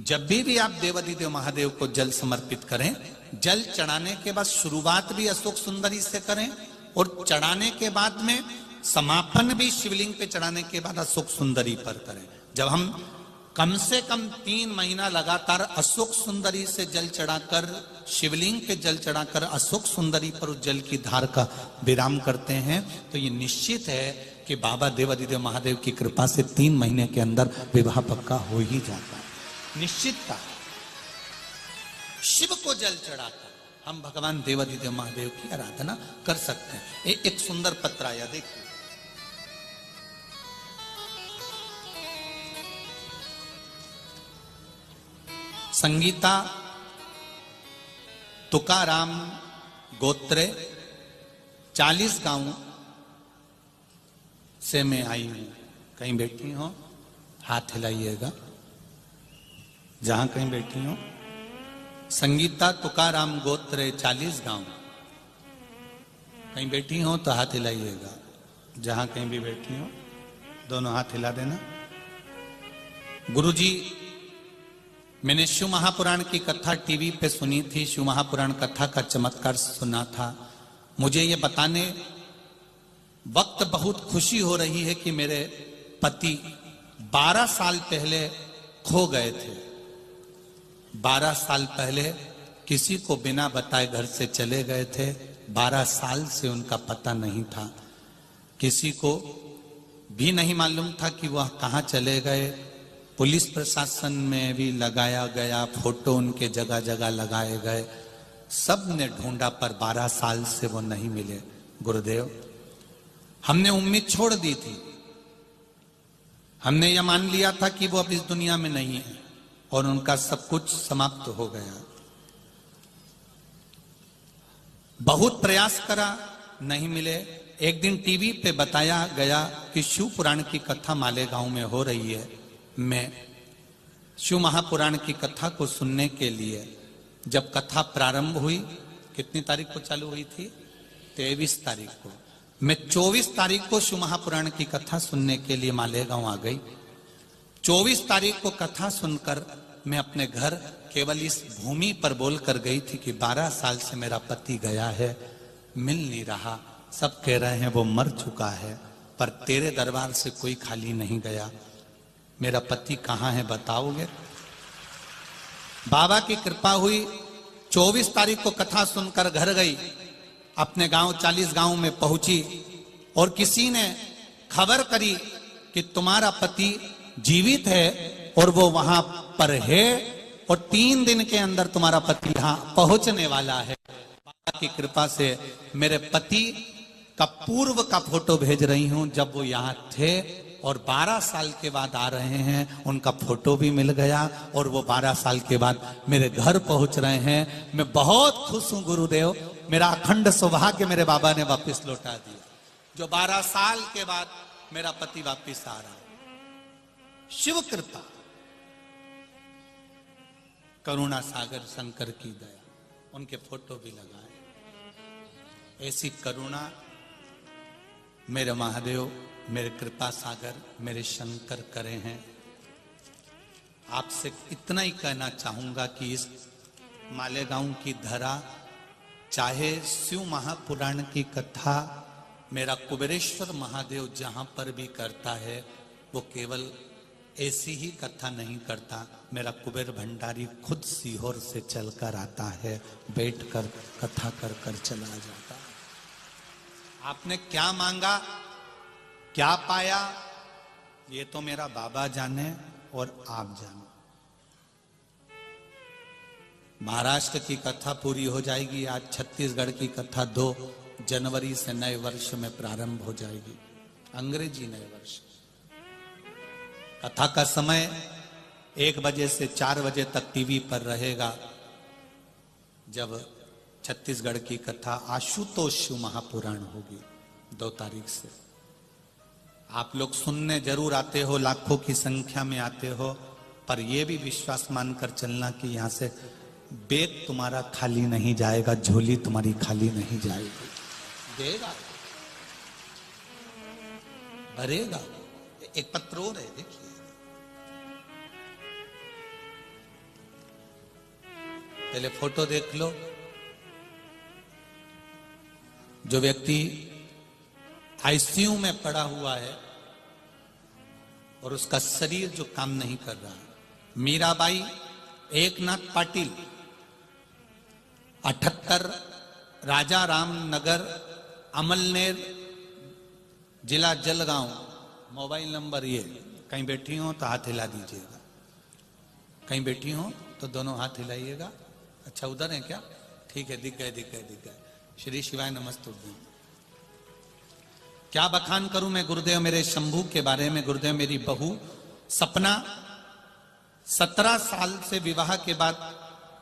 जब भी आप देवाधिदेव महादेव को जल समर्पित करें, जल चढ़ाने के बाद शुरुआत भी अशोक सुंदरी से करें और चढ़ाने के बाद में समापन भी शिवलिंग पे चढ़ाने के बाद अशोक सुंदरी पर करें। जब हम कम से कम 3 महीना लगातार अशोक सुंदरी से जल चढ़ाकर, शिवलिंग पे जल चढ़ाकर अशोक सुंदरी पर उस जल की धार का विराम करते हैं तो ये निश्चित है कि बाबा देवाधिदेव महादेव की कृपा से 3 महीने के अंदर विवाह पक्का हो ही जाता है, निश्चितता। शिव को जल चढ़ाकर हम भगवान देवाधिदेव महादेव की आराधना कर सकते हैं। एक सुंदर पत्र आया, देखिए। संगीता तुकाराम गोत्रे 40 गांव से मैं आई हूं। कहीं बैठी हो हाथ हिलाइएगा, जहां कहीं बैठी हो। संगीता तुकाराम गोत्रे 40 गांव, कहीं बैठी हो तो हाथ हिलाइएगा, जहां कहीं भी बैठी हो दोनों हाथ हिला देना। गुरुजी, मैंने शिव महापुराण की कथा टीवी पे सुनी थी, शिव महापुराण कथा का चमत्कार सुना था। मुझे ये बताने वक्त बहुत खुशी हो रही है कि मेरे पति 12 साल पहले खो गए थे। 12 साल पहले किसी को बिना बताए घर से चले गए थे। 12 साल से उनका पता नहीं था, किसी को भी नहीं मालूम था कि वह कहाँ चले गए। पुलिस प्रशासन में भी लगाया गया, फोटो उनके जगह जगह लगाए गए, सब ने ढूंढा पर 12 साल से वो नहीं मिले। गुरुदेव, हमने उम्मीद छोड़ दी थी, हमने यह मान लिया था कि वो अब इस दुनिया में नहीं है और उनका सब कुछ समाप्त हो गया। बहुत प्रयास करा, नहीं मिले। एक दिन टीवी पे बताया गया कि शिव पुराण की कथा मालेगांव में हो रही है। मैं शिव महापुराण की कथा को सुनने के लिए जब कथा प्रारंभ हुई, कितनी तारीख को चालू हुई थी? 23 तारीख को। मैं 24 तारीख को शिव महापुराण की कथा सुनने के लिए मालेगांव आ गई। 24 तारीख को कथा सुनकर मैं अपने घर केवल इस भूमि पर बोलकर गई थी कि 12 साल से मेरा पति गया है, मिल नहीं रहा। सब कह रहे हैं वो मर चुका है, पर तेरे दरबार से कोई खाली नहीं गया। मेरा पति कहाँ है बताओगे? बाबा की कृपा हुई, 24 तारीख को कथा सुनकर घर गई, अपने गांव 40 गांव में पहुंची और किसी ने खबर करी कि तुम्हारा पति जीवित है और वो वहां पर है और 3 दिन के अंदर तुम्हारा पति यहां पहुंचने वाला है। बाबा की कृपा से मेरे पति का पूर्व का फोटो भेज रही हूं, जब वो यहां थे और 12 साल के बाद आ रहे हैं, उनका फोटो भी मिल गया और वो 12 साल के बाद मेरे घर पहुंच रहे हैं। मैं बहुत खुश हूं गुरुदेव, मेरा अखंड सौभाग्य मेरे बाबा ने वापस लौटा दिया, जो 12 साल के बाद मेरा पति वापस आ रहा है। शिव कृपा, करुणा सागर शंकर की दया, उनके फोटो भी लगाए। ऐसी करुणा मेरे महादेव, मेरे कृपा सागर, मेरे शंकर करे हैं। आपसे इतना ही कहना चाहूंगा कि इस मालेगांव की धरा, चाहे शिव महापुराण की कथा मेरा कुबेरेश्वर महादेव जहां पर भी करता है, वो केवल ऐसी ही कथा नहीं करता। मेरा कुबेर भंडारी खुद सीहोर से चलकर आता है, बैठकर कथा कर कर चला जाता है। आपने क्या मांगा, क्या पाया, ये तो मेरा बाबा जाने और आप जाने। महाराष्ट्र की कथा पूरी हो जाएगी आज। छत्तीसगढ़ की कथा 2 जनवरी से नए वर्ष में प्रारंभ हो जाएगी, अंग्रेजी नए वर्ष। कथा का समय 1 बजे से 4 बजे तक टीवी पर रहेगा। जब छत्तीसगढ़ की कथा आशुतोष शिव महापुराण होगी 2 तारीख से। आप लोग सुनने जरूर आते हो, लाखों की संख्या में आते हो, पर यह भी विश्वास मानकर चलना कि यहां से बैग तुम्हारा खाली नहीं जाएगा, झोली तुम्हारी खाली नहीं जाएगी। देगा, भरेगा। एक पत्र और है, देखिए, पहले फोटो देख लो। जो व्यक्ति आईसीयू में पड़ा हुआ है और उसका शरीर जो काम नहीं कर रहा, मीराबाई एकनाथ पाटिल, 78, राजा राम नगर, अमलनेर, जिला जलगांव। मोबाइल नंबर ये। कहीं बैठी हो तो हाथ हिला दीजिएगा, कहीं बैठी हो तो दोनों हाथ हिलाइएगा। अच्छा, उधर है क्या? ठीक है, दिख गए दिख गए दिख गए। श्री शिवाय नमस्तुभ्यं। क्या बखान करूं मैं गुरुदेव मेरे शंभू के बारे में। गुरुदेव, मेरी बहू सपना 17 साल से विवाह के बाद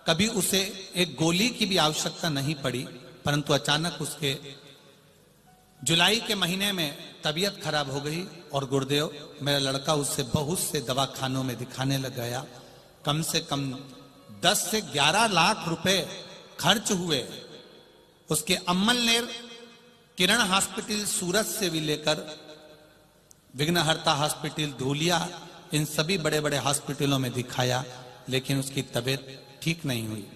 कभी उसे एक गोली की भी आवश्यकता नहीं पड़ी, परंतु अचानक उसके जुलाई के महीने में तबीयत खराब हो गई और गुरुदेव मेरा लड़का उससे बहुत से दवाखानों में दिखाने लग गया। कम से कम 10 से 11 लाख रुपए खर्च हुए। उसके अम्मलनेर किरण हॉस्पिटल सूरत से भी लेकर विघ्नहर्ता हॉस्पिटल धूलिया, इन सभी बड़े बड़े हॉस्पिटलों में दिखाया, लेकिन उसकी तबीयत ठीक नहीं हुई।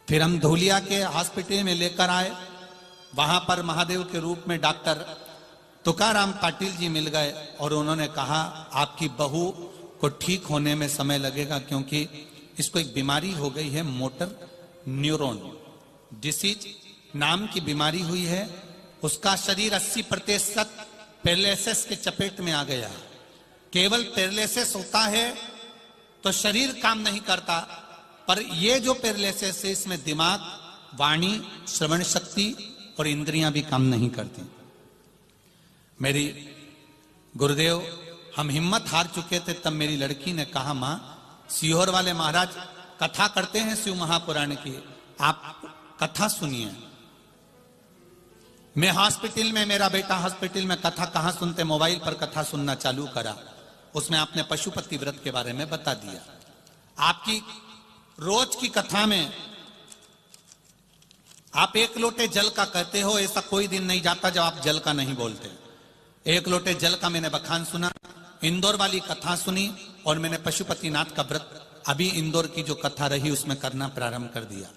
फिर हम धूलिया के हॉस्पिटल में लेकर आए। वहां पर महादेव के रूप में डॉक्टर तुकाराम पाटिल जी मिल गए और उन्होंने कहा आपकी बहू को ठीक होने में समय लगेगा, क्योंकि इसको एक बीमारी हो गई है, मोटर न्यूरॉन डिसीज नाम की बीमारी हुई है। उसका शरीर 80% पैरालिसिस के चपेट में आ गया। केवल पैरालिसिस होता है तो शरीर काम नहीं करता, पर ये जो पैरालिसिस है इसमें दिमाग, वाणी, श्रवण शक्ति और इंद्रियां भी काम नहीं करती। मेरी गुरुदेव हम हिम्मत हार चुके थे, तब मेरी लड़की ने कहा मां सीहोर वाले महाराज कथा करते हैं शिव महापुराण की, आप कथा सुनिए। मैं हॉस्पिटल में, मेरा बेटा हॉस्पिटल में कथा कहां सुनते, मोबाइल पर कथा सुनना चालू करा। उसमें आपने पशुपति व्रत के बारे में बता दिया। आपकी रोज की कथा में आप 1 लोटे जल का कहते हो, ऐसा कोई दिन नहीं जाता जब आप जल का नहीं बोलते। 1 लोटे जल का मैंने बखान सुना, इंदौर वाली कथा सुनी, और मैंने पशुपतिनाथ का व्रत अभी इंदौर की जो कथा रही उसमें करना प्रारंभ कर दिया।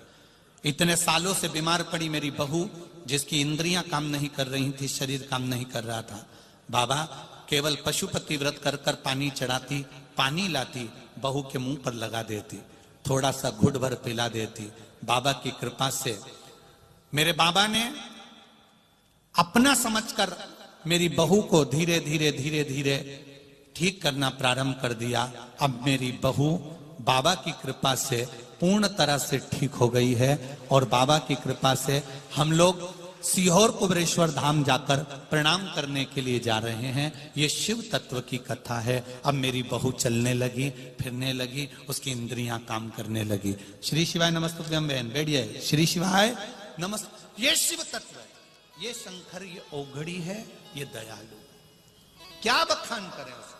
इतने सालों से बीमार पड़ी मेरी बहू, जिसकी इंद्रियां काम नहीं कर रही थी, शरीर काम नहीं कर रहा था। बाबा केवल पशुपति व्रत कर कर पानी चढ़ाती, पानी लाती, बहू के मुंह पर लगा देती, थोड़ा सा घुट भर पिला देती। बाबा की कृपा से मेरे बाबा ने अपना समझकर मेरी बहू को धीरे धीरे धीरे धीरे ठीक करना प्रारंभ कर दिया। अब मेरी बहू बाबा की कृपा से पूर्ण तरह से ठीक हो गई है, और बाबा की कृपा से हम लोग सीहोर कुबरेश्वर धाम जाकर प्रणाम करने के लिए जा रहे हैं। ये शिव तत्व की कथा है। अब मेरी बहू चलने लगी, फिरने लगी, उसकी इंद्रियां काम करने लगी। श्री शिवाय नमस्तुभ्यं बहन, बैठिए। श्री शिवाय नमस्ते। ये शिव तत्व है, ये शंकर, ये औघड़ी है, ये दयालु। क्या बखान करें उसको।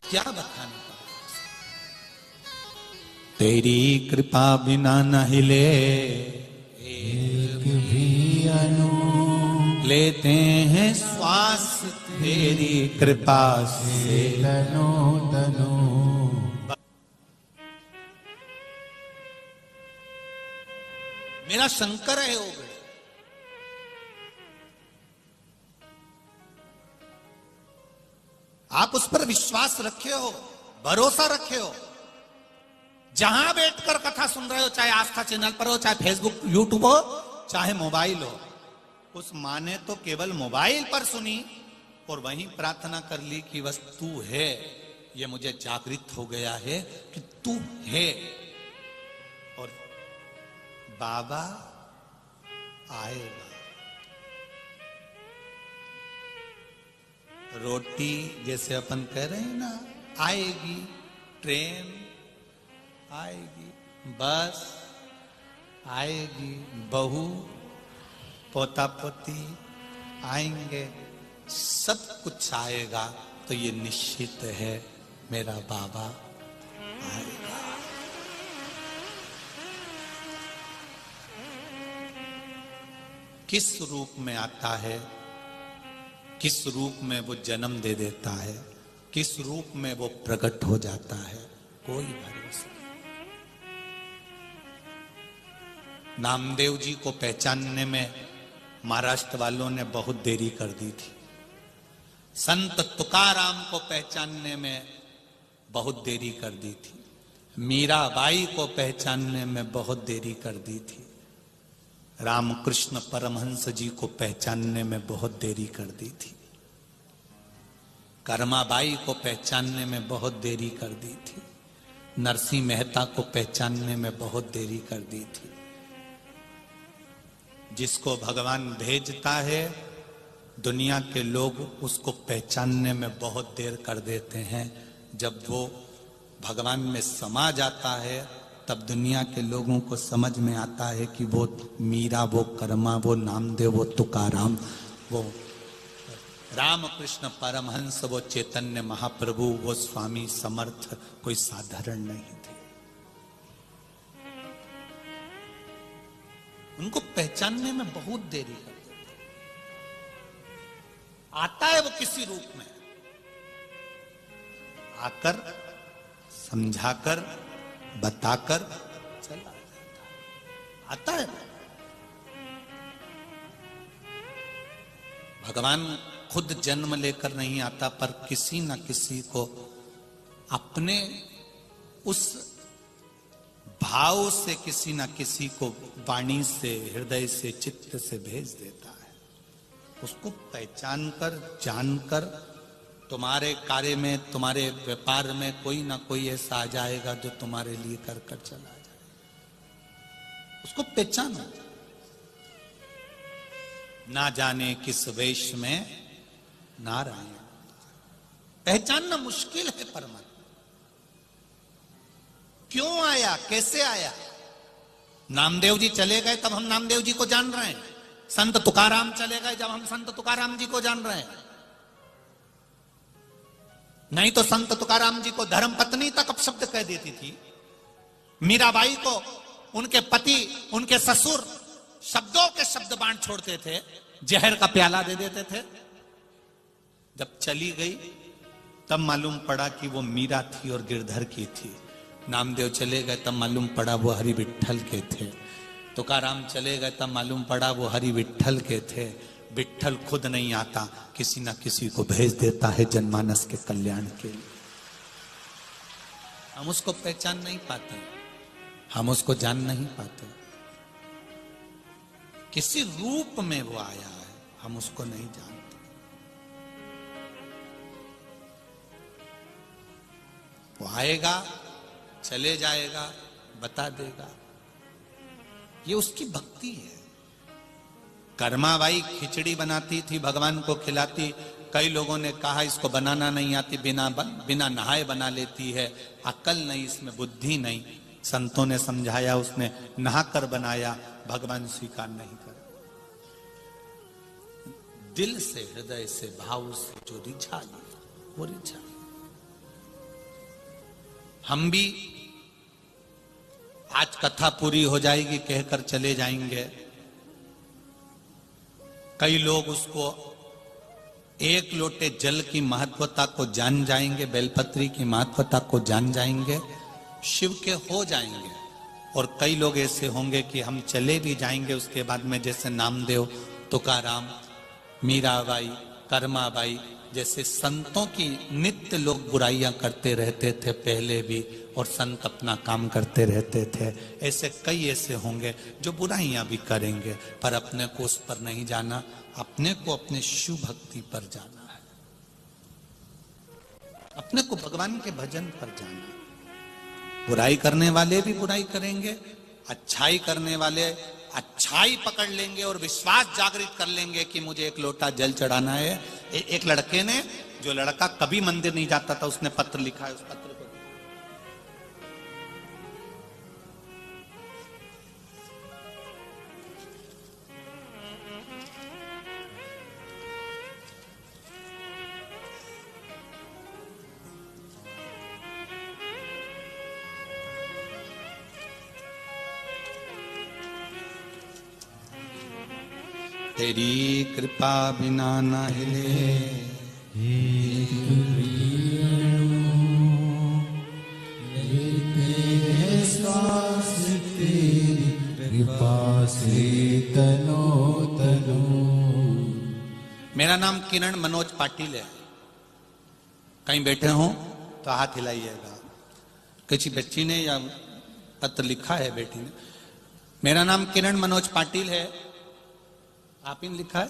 क्या बखान करें। तेरी कृपा बिना न हिले एक भी अनु, लेते हैं श्वास तेरी कृपा से तनो तनो। मेरा शंकर है ओगड़े। आप उस पर विश्वास रखे हो, भरोसा रखे हो। जहां बैठकर कथा सुन रहे हो, चाहे आस्था चैनल पर हो, चाहे फेसबुक यूट्यूब हो, चाहे मोबाइल हो, उस मां ने तो केवल मोबाइल पर सुनी और वहीं प्रार्थना कर ली कि बस तू है। ये मुझे जागृत हो गया है कि तू है। और बाबा आएगा। रोटी जैसे अपन कह रहे हैं ना, आएगी, ट्रेन आएगी, बस आएगी, बहू पोता पोती आएंगे, सब कुछ आएगा। तो ये निश्चित है मेरा बाबा आएगा। किस रूप में आता है, किस रूप में वो जन्म दे देता है, किस रूप में वो प्रकट हो जाता है, कोई भरोसा नहीं। नामदेव जी को पहचानने में महाराष्ट्र वालों ने बहुत देरी कर दी थी। संत तुकाराम को पहचानने में बहुत देरी कर दी थी। मीराबाई को पहचानने में बहुत देरी कर दी थी। रामकृष्ण परमहंस जी को पहचानने में बहुत देरी कर दी थी। कर्माबाई को पहचानने में बहुत देरी कर दी थी। नरसिंह मेहता को पहचानने में बहुत देरी कर दी थी। जिसको भगवान भेजता है दुनिया के लोग उसको पहचानने में बहुत देर कर देते हैं। जब वो भगवान में समा जाता है तब दुनिया के लोगों को समझ में आता है कि वो मीरा, वो कर्मा, वो नामदेव, वो तुकाराम, वो रामकृष्ण परमहंस, वो चैतन्य महाप्रभु, वो स्वामी समर्थ कोई साधारण नहीं थे। उनको पहचानने में बहुत देरी कर देते। आता है वो किसी रूप में, आकर समझाकर बताकर चला जाता। आता है भगवान खुद जन्म लेकर नहीं आता, पर किसी न किसी को अपने उस भाव से किसी न किसी को वाणी से, हृदय से, चित्त से भेज देता है। उसको पहचान कर, जानकर तुम्हारे कार्य में, तुम्हारे व्यापार में कोई ना कोई ऐसा आ जाएगा जो तुम्हारे लिए कर कर चला जाए। उसको पहचानो। ना जाने किस वेश में नारायण, पहचानना मुश्किल है परमात्मा। क्यों आया, कैसे आया? नामदेव जी चले गए तब हम नामदेव जी को जान रहे हैं। संत तुकाराम चले गए जब हम संत तुकाराम जी को जान रहे हैं। नहीं तो संत तुकाराम जी को धर्म पत्नी तक अपशब्द कह देती थी। मीराबाई को उनके पति, उनके ससुर शब्दों के शब्द बांट छोड़ते थे, जहर का प्याला दे देते थे। जब चली गई तब मालूम पड़ा कि वो मीरा थी और गिरधर की थी। नामदेव चले गए तब मालूम पड़ा वो हरि विट्ठल के थे। तुकाराम चले गए तब मालूम पड़ा वो हरि विट्ठल के थे। विट्ठल खुद नहीं आता, किसी ना किसी को भेज देता है जनमानस के कल्याण के लिए। हम उसको पहचान नहीं पाते, हम उसको जान नहीं पाते। किसी रूप में वो आया है, हम उसको नहीं जानते। वो आएगा, चले जाएगा, बता देगा। ये उसकी भक्ति है। कर्माबाई खिचड़ी बनाती थी, भगवान को खिलाती। कई लोगों ने कहा इसको बनाना नहीं आती, बिना नहाए बना लेती है, अकल नहीं, इसमें बुद्धि नहीं। संतों ने समझाया, उसने नहाकर बनाया, भगवान स्वीकार नहीं कर। दिल से, हृदय से, भाव से जो रिझा लिया वो रिझा। हम भी आज कथा पूरी हो जाएगी कहकर चले जाएंगे। कई लोग उसको एक लोटे जल की महत्वता को जान जाएंगे, बेलपत्री की महत्वता को जान जाएंगे, शिव के हो जाएंगे। और कई लोग ऐसे होंगे कि हम चले भी जाएंगे उसके बाद में, जैसे नामदेव, तुकाराम, मीराबाई, कर्माबाई जैसे संतों की नित्य लोग बुराइयां करते रहते थे पहले भी, और संत अपना काम करते रहते थे। ऐसे कई ऐसे होंगे जो बुराइयां भी करेंगे, पर अपने को उस पर नहीं जाना, अपने को अपने शिव भक्ति पर जाना है, अपने को भगवान के भजन पर जाना। बुराई करने वाले भी बुराई करेंगे, अच्छाई करने वाले अच्छाई पकड़ लेंगे और विश्वास जागृत कर लेंगे कि मुझे एक लोटा जल चढ़ाना है। एक लड़के ने, जो लड़का कभी मंदिर नहीं जाता था, उसने पत्र लिखा है। उस पत्र को तेरी कृपा बिना न हिले, श्वास तेरी कृपा से तनो तनो। मेरा नाम किरण मनोज पाटिल है। कहीं बैठे हो तो हाथ हिलाइएगा। किसी बच्ची ने या पत्र लिखा है बेटी ने। मेरा नाम किरण मनोज पाटिल है। आप इन लिखा है,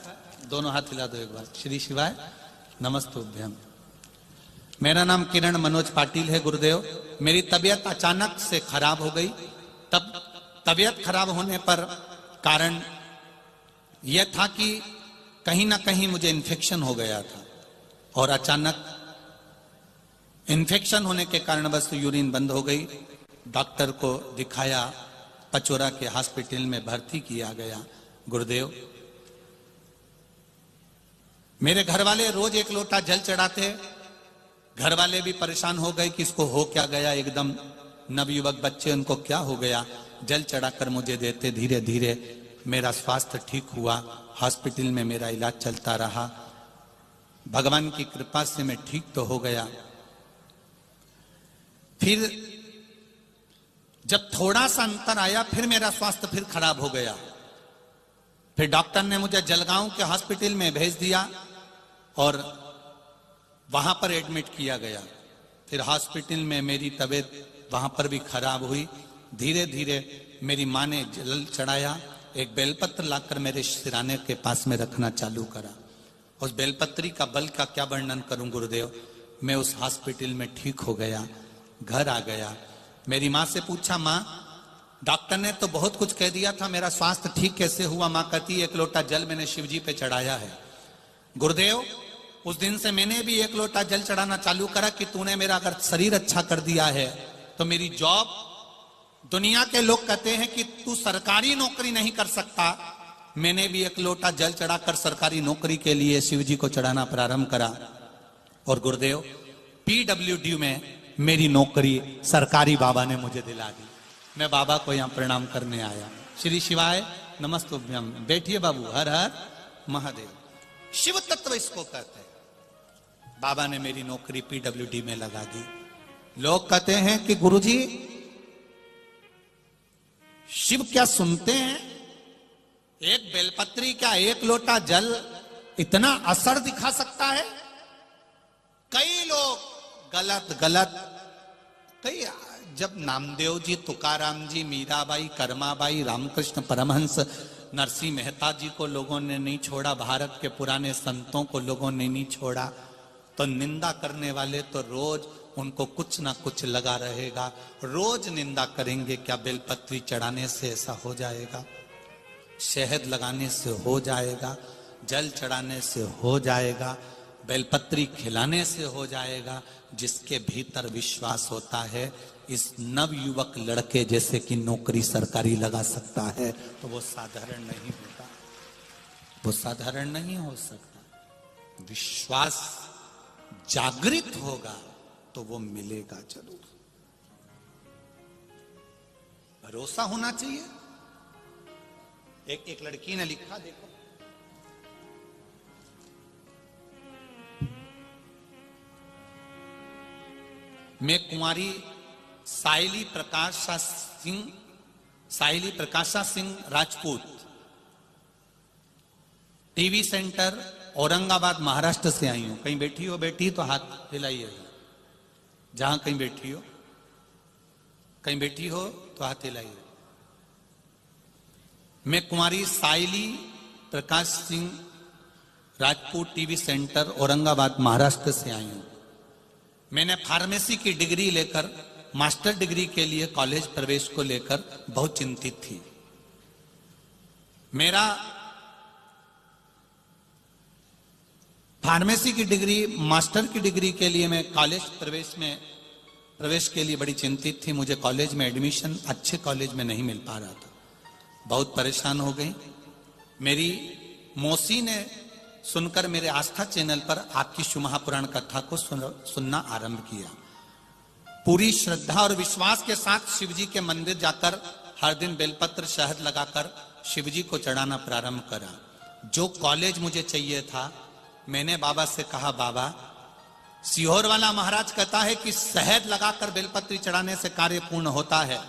दोनों हाथ हिला दो एक बार। श्री शिवाय नमस्तुभ्यम। मेरा नाम किरण मनोज पाटिल है गुरुदेव। मेरी तबीयत अचानक से खराब हो गई। तब तबीयत खराब होने पर कारण यह था कि कहीं ना कहीं मुझे इन्फेक्शन हो गया था और अचानक इन्फेक्शन होने के कारण बस यूरिन बंद हो गई। डॉक्टर को दिखाया, पचोरा के हॉस्पिटल में भर्ती किया गया। गुरुदेव, मेरे घर वाले रोज एक लोटा जल चढ़ाते। घर वाले भी परेशान हो गए कि इसको हो क्या गया, एकदम नवयुवक बच्चे, उनको क्या हो गया। जल चढ़ाकर मुझे देते। धीरे धीरे मेरा स्वास्थ्य ठीक हुआ। हॉस्पिटल में मेरा इलाज चलता रहा। भगवान की कृपा से मैं ठीक तो हो गया। फिर जब थोड़ा सा अंतर आया, फिर मेरा स्वास्थ्य फिर खराब हो गया। फिर डॉक्टर ने मुझे जलगांव के हॉस्पिटल में भेज दिया और वहां पर एडमिट किया गया। फिर हॉस्पिटल में मेरी तबीयत वहां पर भी खराब हुई। धीरे धीरे मेरी माँ ने जल चढ़ाया। एक बेलपत्र लाकर मेरे सिराने के पास में रखना चालू करा। उस बेलपत्री का बल का क्या वर्णन करूं गुरुदेव। मैं उस हॉस्पिटल में ठीक हो गया, घर आ गया। मेरी माँ से पूछा, माँ डॉक्टर ने तो बहुत कुछ कह दिया था, मेरा स्वास्थ्य ठीक कैसे हुआ। माँ कहती, एक लोटा जल मैंने शिव जी पे चढ़ाया है। गुरुदेव, उस दिन से मैंने भी एक लोटा जल चढ़ाना चालू करा कि तूने मेरा अगर शरीर अच्छा कर दिया है तो मेरी जॉब, दुनिया के लोग कहते हैं कि तू सरकारी नौकरी नहीं कर सकता, मैंने भी एक लोटा जल चढ़ाकर सरकारी नौकरी के लिए शिव जी को चढ़ाना प्रारंभ करा। और गुरुदेव, पीडब्ल्यूडी में मेरी नौकरी सरकारी बाबा ने मुझे दिला दी। मैं बाबा को यहाँ प्रणाम करने आया। श्री शिवाय नमस्तुभ्यम। बैठिए बाबू। हर हर महादेव। शिव तत्व इसको कहते हैं। बाबा ने मेरी नौकरी पीडब्ल्यूडी में लगा दी। लोग कहते हैं कि गुरुजी शिव क्या सुनते हैं? एक बेलपत्री क्या एक लोटा जल इतना असर दिखा सकता है? कई लोग गलत कई, जब नामदेव जी, तुकाराम जी, मीराबाई, कर्माबाई, रामकृष्ण परमहंस, नरसिंह मेहता जी को लोगों ने नहीं छोड़ा, भारत के पुराने संतों को लोगों ने नहीं छोड़ा, तो निंदा करने वाले तो रोज उनको कुछ ना कुछ लगा रहेगा। रोज निंदा करेंगे। क्या बेलपत्री चढ़ाने से ऐसा हो जाएगा? शहद लगाने से हो जाएगा? जल चढ़ाने से हो जाएगा? बेलपत्री खिलाने से हो जाएगा? जिसके भीतर विश्वास होता है इस नवयुवक लड़के जैसे कि नौकरी सरकारी लगा सकता है, तो वो साधारण नहीं होता। वो साधारण नहीं हो सकता। विश्वास जागृत होगा तो वो मिलेगा जरूर। भरोसा होना चाहिए। एक लड़की ने लिखा, देखो, मैं कुंवारी साइली प्रकाशा सिंह राजपूत, टीवी सेंटर औरंगाबाद महाराष्ट्र से आई हूं। कहीं बैठी हो? बैठी तो हाथ हिलाइए। जहां कहीं बैठी हो, कहीं बैठी हो तो हाथ हिलाइए। मैं कुंवारी साइली प्रकाश सिंह राजपूत, टीवी सेंटर औरंगाबाद महाराष्ट्र से आई हूं। मैंने फार्मेसी की डिग्री लेकर मास्टर डिग्री के लिए कॉलेज प्रवेश को लेकर बहुत चिंतित थी। मेरा फार्मेसी की डिग्री, मास्टर की डिग्री के लिए मैं कॉलेज प्रवेश के लिए बड़ी चिंतित थी। मुझे कॉलेज में एडमिशन अच्छे कॉलेज में नहीं मिल पा रहा था। बहुत परेशान हो गई। मेरी मौसी ने सुनकर मेरे आस्था चैनल पर आपकी शिव महापुराण कथा को सुनना आरंभ किया। पूरी श्रद्धा और विश्वास के साथ शिवजी के मंदिर जाकर हर दिन बेलपत्र शहद लगाकर शिवजी को चढ़ाना प्रारंभ करा। जो कॉलेज मुझे चाहिए था, मैंने बाबा से कहा, बाबा सीहोर वाला महाराज कहता है कि शहद लगाकर बेलपत्री चढ़ाने से कार्य पूर्ण होता है।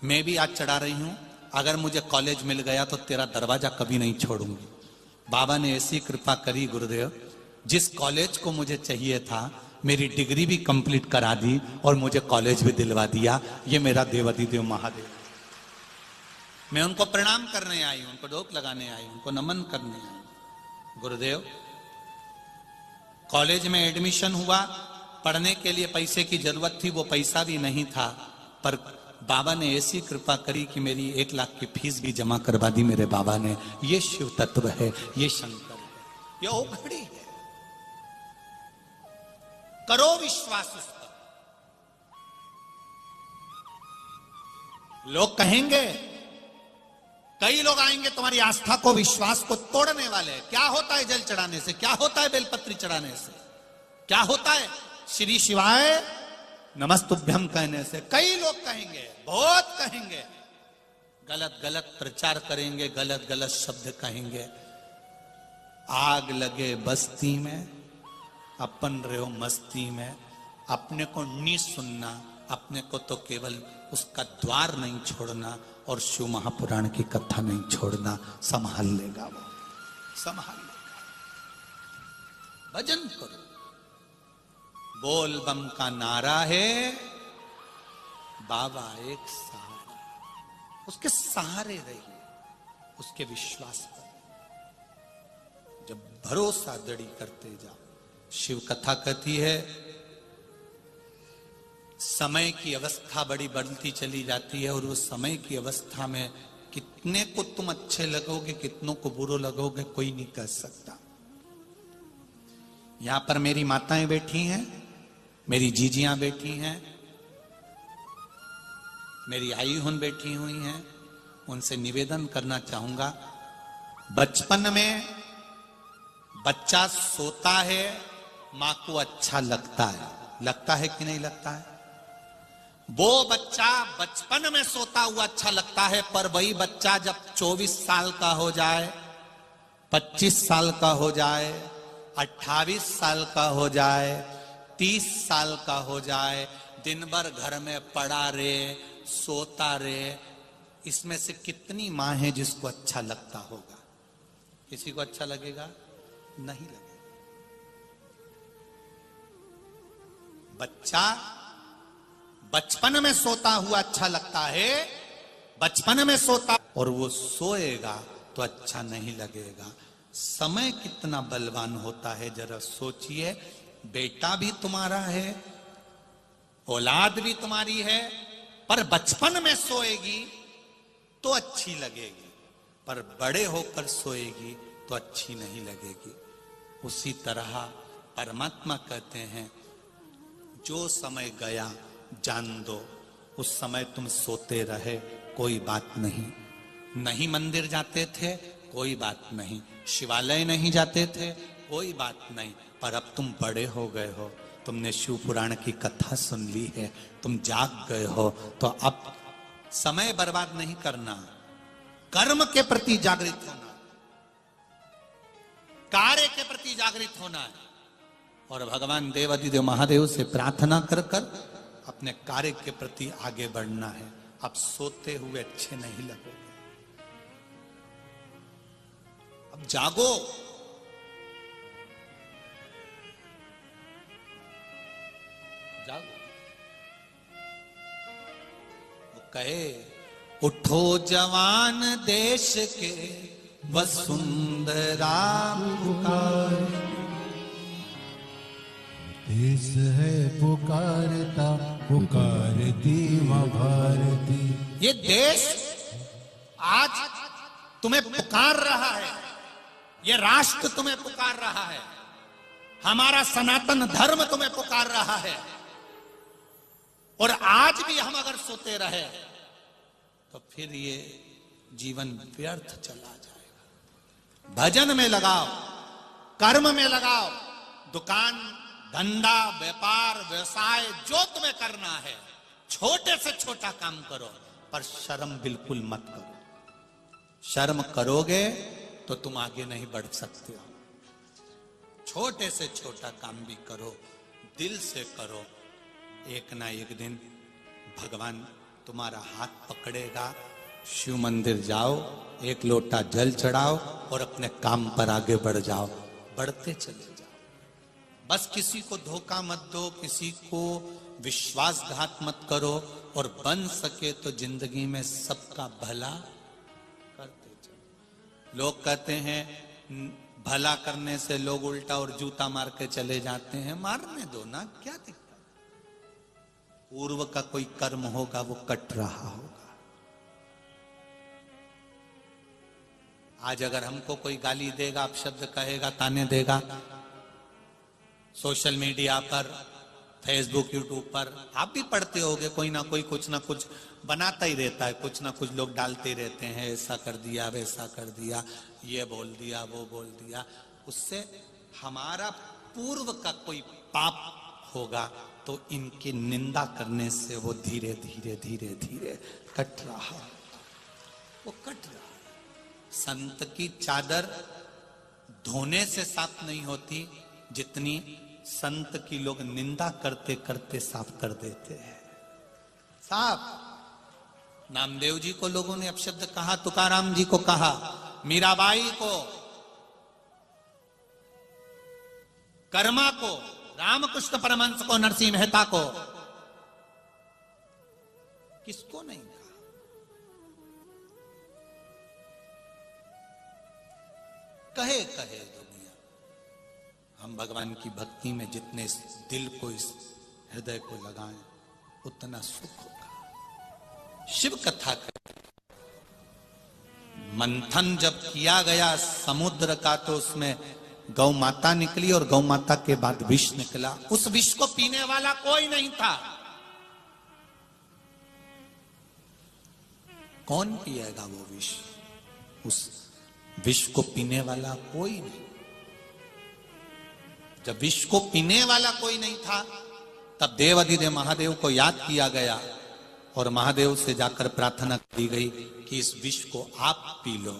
मैं भी आज चढ़ा रही हूं। अगर मुझे कॉलेज मिल गया तो तेरा दरवाजा कभी नहीं छोड़ूंगी। बाबा ने ऐसी कृपा करी गुरुदेव, जिस कॉलेज को मुझे चाहिए था मेरी डिग्री भी कंप्लीट करा दी और मुझे कॉलेज भी दिलवा दिया। ये मेरा देवाधिदेव महादेव। मैं उनको प्रणाम करने आई हूं, उनको डोक लगाने आई हूं, उनको नमन करने आई हूं। गुरुदेव, कॉलेज में एडमिशन हुआ, पढ़ने के लिए पैसे की जरूरत थी, वो पैसा भी नहीं था, पर बाबा ने ऐसी कृपा करी कि मेरी 1 लाख की फीस भी जमा करवा दी मेरे बाबा ने। ये शिव तत्व है, ये शंकर है, ये ओघड़ी है। करो विश्वास उस पर। लोग कहेंगे, कई लोग आएंगे तुम्हारी आस्था को, विश्वास को तोड़ने वाले। क्या होता है जल चढ़ाने से? क्या होता है बेलपत्री चढ़ाने से? क्या होता है श्री शिवाय नमस्तुभ्यम कहने से? कई लोग कहेंगे, बहुत कहेंगे, गलत गलत प्रचार करेंगे, गलत गलत शब्द कहेंगे। आग लगे बस्ती में, अपन रहो मस्ती में। अपने को नहीं सुनना, अपने को तो केवल उसका द्वार नहीं छोड़ना और शिव महापुराण की कथा नहीं छोड़ना। संभाल लेगा वो, संभाल लेगा। भजन करो। बोल बम का नारा है, बाबा एक सहारा। उसके सहारे रहिए, उसके विश्वास पर। जब भरोसा दृढ़ करते जाओ। शिव कथा कहती है, समय की अवस्था बड़ी बढ़ती चली जाती है और उस समय की अवस्था में कितने को तुम अच्छे लगोगे, कितनों को बुरे लगोगे, कोई नहीं कह सकता। यहां पर मेरी माताएं बैठी हैं, मेरी जीजियां बैठी हैं, मेरी आई हुन बैठी हुई हैं। उनसे निवेदन करना चाहूंगा, बचपन में बच्चा सोता है, मां को अच्छा लगता है कि नहीं लगता है? वो बच्चा बचपन में सोता हुआ अच्छा लगता है, पर वही बच्चा जब 24 साल का हो जाए, 25 साल का हो जाए, 28 साल का हो जाए, 30 साल का हो जाए, दिन भर घर में पड़ा रे, सोता रे, इसमें से कितनी मां है जिसको अच्छा लगता होगा? किसी को अच्छा लगेगा? नहीं लगेगा। बच्चा बचपन में सोता हुआ अच्छा लगता है, बचपन में सोता, और वो सोएगा तो अच्छा नहीं लगेगा। समय कितना बलवान होता है, जरा सोचिए। बेटा भी तुम्हारा है, औलाद भी तुम्हारी है, पर बचपन में सोएगी तो अच्छी लगेगी, पर बड़े होकर सोएगी तो अच्छी नहीं लगेगी। उसी तरह परमात्मा कहते हैं, जो समय गया जान दो। उस समय तुम सोते रहे, कोई बात नहीं। नहीं मंदिर जाते थे, कोई बात नहीं। शिवालय नहीं जाते थे, कोई बात नहीं। पर अब तुम बड़े हो गए हो, तुमने शिव पुराण की कथा सुन ली है, तुम जाग गए हो, तो अब समय बर्बाद नहीं करना। कर्म के प्रति जागृत होना, कार्य के प्रति जागृत होना है, और भगवान देवाधिदेव महादेव से प्रार्थना कर कर अपने कार्य के प्रति आगे बढ़ना है। अब सोते हुए अच्छे नहीं लगोगे, अब जागो। जागो। वो कहे, उठो जवान देश के वसुंधरा पुकारे। देश है पुकारता, पुकारती मां भारती। ये देश आज तुम्हें पुकार रहा है, ये राष्ट्र तुम्हें पुकार रहा है, हमारा सनातन धर्म तुम्हें पुकार रहा है। और आज भी हम अगर सोते रहे तो फिर ये जीवन व्यर्थ चला जाएगा। भजन में लगाओ, कर्म में लगाओ, दुकान धंधा व्यापार व्यवसाय जो तुम्हें करना है, छोटे से छोटा काम करो, पर शर्म बिल्कुल मत करो। शर्म करोगे तो तुम आगे नहीं बढ़ सकते हो। छोटे से छोटा काम भी करो, दिल से करो। एक ना एक दिन भगवान तुम्हारा हाथ पकड़ेगा। शिव मंदिर जाओ, एक लोटा जल चढ़ाओ और अपने काम पर आगे बढ़ जाओ। बढ़ते चले जाओ। बस किसी को धोखा मत दो, किसी को विश्वासघात मत करो, और बन सके तो जिंदगी में सबका भला करते चलो। लोग कहते हैं भला करने से लोग उल्टा और जूता मार के चले जाते हैं, मारने दो ना, क्या दिक्कत। पूर्व का कोई कर्म होगा वो कट रहा होगा। आज अगर हमको कोई गाली देगा, अपशब्द कहेगा, ताने देगा, सोशल मीडिया पर, फेसबुक, यूट्यूब पर आप भी पढ़ते होगे, कोई ना कोई कुछ ना कुछ बनाता ही रहता है, कुछ ना कुछ लोग डालते ही रहते हैं, ऐसा कर दिया, वैसा कर दिया, ये बोल दिया, वो बोल दिया। उससे हमारा पूर्व का कोई पाप होगा तो इनकी निंदा करने से वो धीरे धीरे धीरे धीरे कट रहा, वो कट रहा। संत की चादर धोने से साफ नहीं होती जितनी संत की लोग निंदा करते करते साफ कर देते हैं। साफ नामदेव जी को लोगों ने अपशब्द कहा, तुकाराम जी को कहा, मीराबाई को, कर्मा को, रामकृष्ण परमहंस को, नरसिंह मेहता को, किसको नहीं कहा। कहे कहे दुनिया। हम भगवान की भक्ति में जितने इस दिल को, इस हृदय को लगाएं उतना सुख होगा। शिव कथा कर मंथन जब किया गया समुद्र का तो उसमें गौ माता निकली और गौ माता के बाद विष निकला। उस विष को पीने वाला कोई नहीं था। कौन पिएगा वो विष? उस विष को पीने वाला कोई नहीं। जब विष को पीने वाला कोई नहीं था तब देवाधिदेव महादेव को याद किया गया और महादेव से जाकर प्रार्थना की गई कि इस विष को आप पी लो।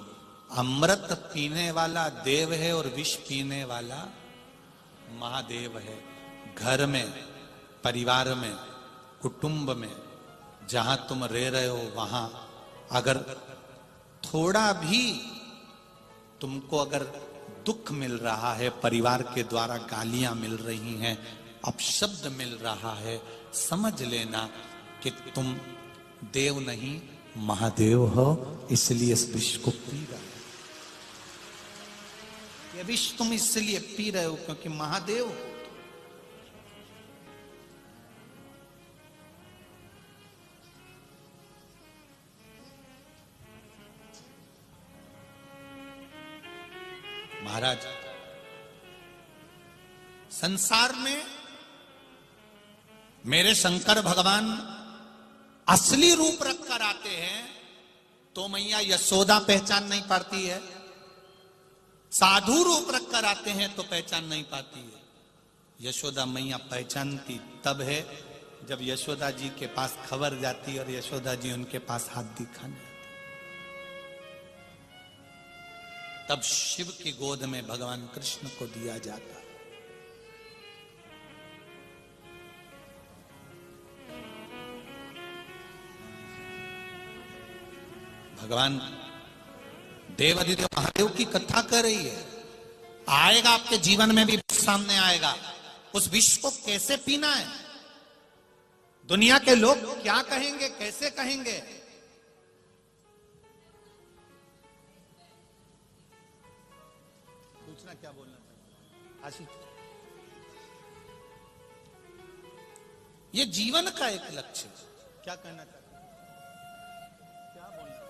अमृत पीने वाला देव है और विष पीने वाला महादेव है। घर में, परिवार में, कुटुंब में, जहां तुम रह रहे हो वहां अगर थोड़ा भी तुमको अगर दुख मिल रहा है, परिवार के द्वारा गालियां मिल रही हैं, अपशब्द मिल रहा है, समझ लेना कि तुम देव नहीं महादेव हो, इसलिए इस विष को पी रहे हो। ये विष तुम इसलिए पी रहे हो क्योंकि महादेव हो। महाराज, संसार में मेरे शंकर भगवान असली रूप रखकर आते हैं तो मैया यशोदा पहचान नहीं पाती है। साधु रूप रखकर आते हैं तो पहचान नहीं पाती है। यशोदा मैया पहचानती तब है जब यशोदा जी के पास खबर जाती और यशोदा जी उनके पास हाथ दिखाने, तब शिव की गोद में भगवान कृष्ण को दिया जाता। भगवान देवाधिदेव महादेव की कथा कर रही है। आएगा आपके जीवन में भी सामने आएगा। उस विष को कैसे पीना है, दुनिया के लोग क्या कहेंगे, कैसे कहेंगे, पूछना क्या बोलना चाहिए आशीष। ये जीवन का एक लक्ष्य, क्या कहना चाहते, क्या बोलना,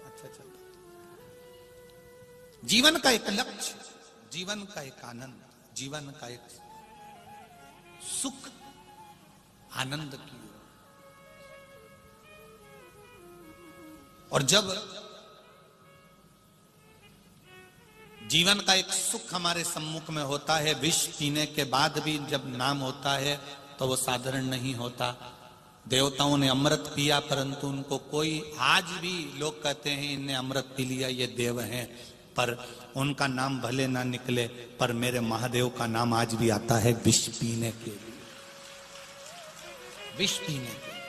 अच्छा चलता। जीवन का एक लक्ष्य, जीवन का एक आनंद, जीवन का एक सुख, आनंद की ओर। और जब जीवन का एक सुख हमारे सम्मुख में होता है, विष पीने के बाद भी जब नाम होता है तो वो साधारण नहीं होता। देवताओं ने अमृत पिया परंतु उनको कोई, आज भी लोग कहते हैं इनने अमृत पी लिया, ये देव हैं, पर उनका नाम भले ना निकले, पर मेरे महादेव का नाम आज भी आता है विष पीने के लिए, विष पीने के लिए।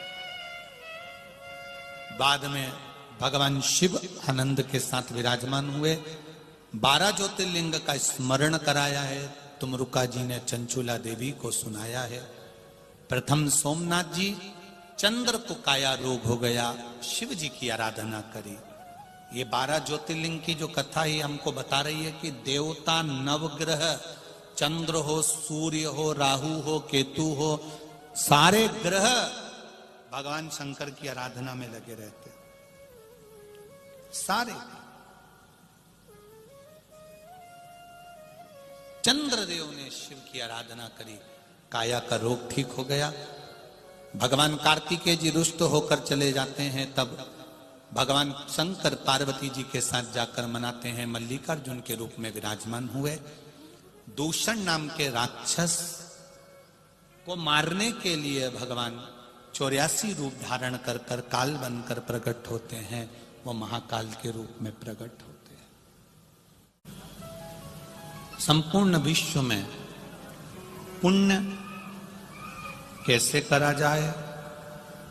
बाद में भगवान शिव आनंद के साथ विराजमान हुए। 12 ज्योतिर्लिंग का स्मरण कराया है। तुमरुका जी ने चंचुला देवी को सुनाया है। प्रथम सोमनाथ जी, चंद्र को काया रोग हो गया, शिव जी की आराधना करी। ये 12 ज्योतिर्लिंग की जो कथा ही हमको बता रही है कि देवता, नवग्रह, चंद्र हो, सूर्य हो, राहु हो, केतु हो, सारे ग्रह भगवान शंकर की आराधना में लगे रहते, सारे। चंद्रदेव ने शिव की आराधना करी, काया का रोग ठीक हो गया। भगवान कार्तिकेय जी रुष्ट होकर चले जाते हैं, तब भगवान शंकर पार्वती जी के साथ जाकर मनाते हैं, मल्लिकार्जुन के रूप में विराजमान हुए। दूषण नाम के राक्षस को मारने के लिए भगवान 84 रूप धारण कर कर काल बनकर प्रकट होते हैं, वो महाकाल के रूप में प्रकट होते हैं। संपूर्ण विश्व में पुण्य कैसे करा जाए,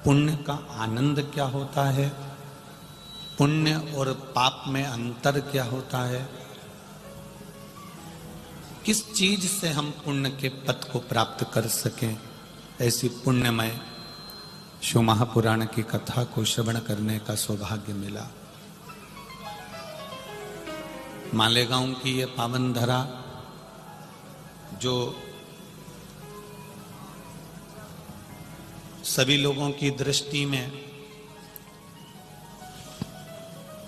पुण्य का आनंद क्या होता है, पुण्य और पाप में अंतर क्या होता है, किस चीज से हम पुण्य के पद को प्राप्त कर सकें, ऐसी पुण्यमय शिव महापुराण की कथा को श्रवण करने का सौभाग्य मिला। मालेगांव की ये पावन धरा जो सभी लोगों की दृष्टि में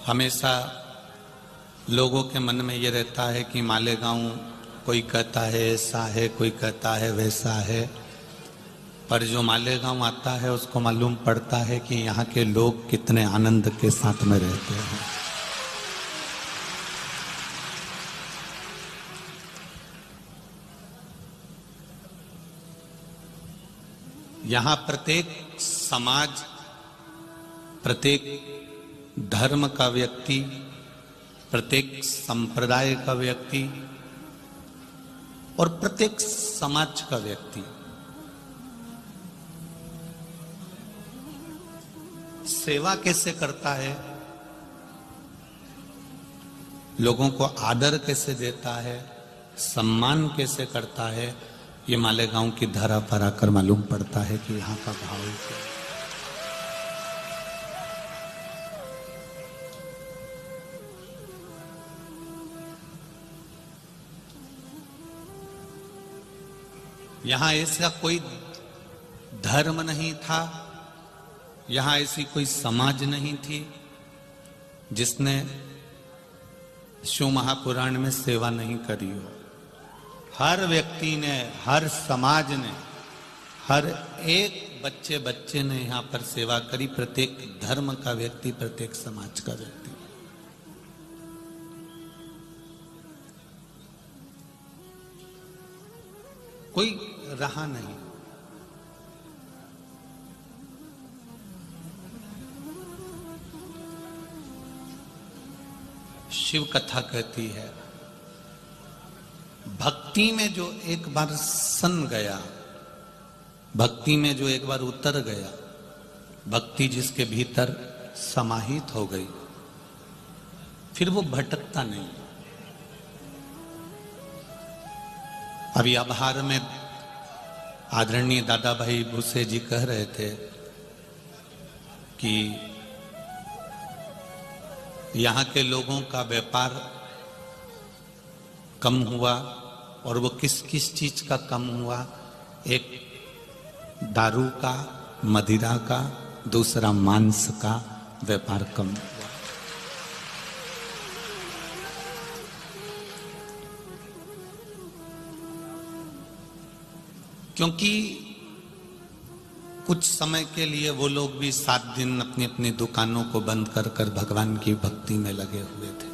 हमेशा लोगों के मन में ये रहता है कि मालेगांव, कोई कहता है ऐसा है, कोई कहता है वैसा है, पर जो मालेगांव आता है उसको मालूम पड़ता है कि यहाँ के लोग कितने आनंद के साथ में रहते हैं। यहाँ प्रत्येक समाज, प्रत्येक धर्म का व्यक्ति, प्रत्येक संप्रदाय का व्यक्ति और प्रत्येक समाज का व्यक्ति सेवा कैसे करता है, लोगों को आदर कैसे देता है, सम्मान कैसे करता है, ये मालेगांव की धरा पर आकर मालूम पड़ता है कि यहाँ का भाव क्या है। यहाँ ऐसा कोई धर्म नहीं था, यहाँ ऐसी कोई समाज नहीं थी जिसने शिव महापुराण में सेवा नहीं करी हो। हर व्यक्ति ने, हर समाज ने, हर एक बच्चे बच्चे ने यहाँ पर सेवा करी, प्रत्येक धर्म का व्यक्ति, प्रत्येक समाज का व्यक्ति। कोई रहा नहीं। शिव कथा कहती है, भक्ति में जो एक बार सन गया, भक्ति में जो एक बार उतर गया, भक्ति जिसके भीतर समाहित हो गई, फिर वो भटकता नहीं। अभी आभार में आदरणीय दादा भाई भूसे जी कह रहे थे कि यहाँ के लोगों का व्यापार कम हुआ, और वो किस किस चीज का कम हुआ, एक दारू का, मदिरा का, दूसरा मांस का व्यापार कम हुआ। क्योंकि कुछ समय के लिए वो लोग भी 7 दिन अपनी अपनी दुकानों को बंद कर कर भगवान की भक्ति में लगे हुए थे,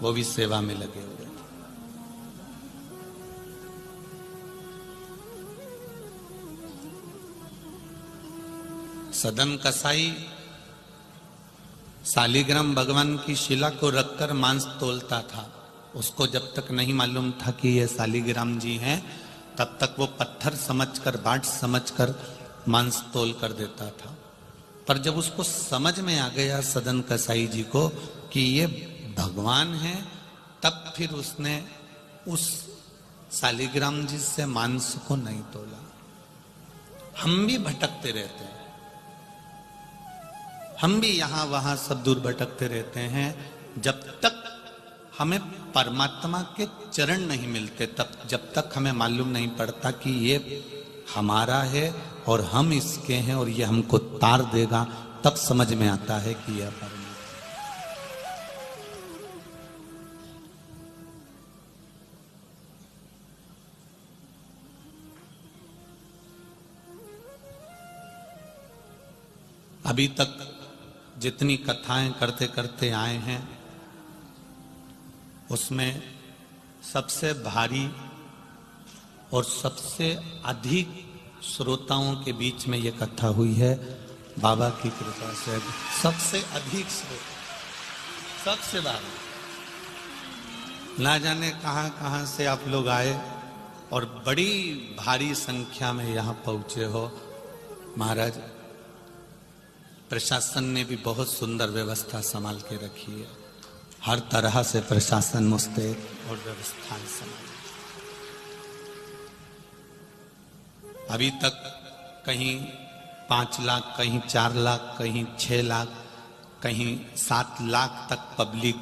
वो भी सेवा में लगे हुए थे। सदन कसाई सालिग्राम भगवान की शिला को रखकर मांस तोलता था। उसको जब तक नहीं मालूम था कि ये सालिग्राम जी हैं, तब तक वो पत्थर समझकर, बाट समझकर मांस तोल कर देता था। पर जब उसको समझ में आ गया सदन कसाई जी को कि ये भगवान है, तब फिर उसने उस सालिग्राम जी से मांस को नहीं तोला। हम भी भटकते रहते हैं, हम भी यहाँ वहाँ सब दूर भटकते रहते हैं। जब तक हमें परमात्मा के चरण नहीं मिलते, तब जब तक हमें मालूम नहीं पड़ता कि ये हमारा है और हम इसके हैं और ये हमको तार देगा, तब समझ में आता है कि यह परमात्मा। अभी तक जितनी कथाएं करते करते आए हैं, उसमें सबसे भारी और सबसे अधिक श्रोताओं के बीच में यह कथा हुई है बाबा की कृपा से। सबसे अधिक श्रोता, सबसे भारी। ना जाने कहां कहां से आप लोग आए और बड़ी भारी संख्या में यहां पहुंचे हो। महाराज, प्रशासन ने भी बहुत सुंदर व्यवस्था संभाल के रखी है। हर तरह से प्रशासन मुस्तैद और व्यवस्थाएं संभाल। अभी तक कहीं 5 लाख, कहीं 4 लाख, कहीं 6 लाख, कहीं 7 लाख तक पब्लिक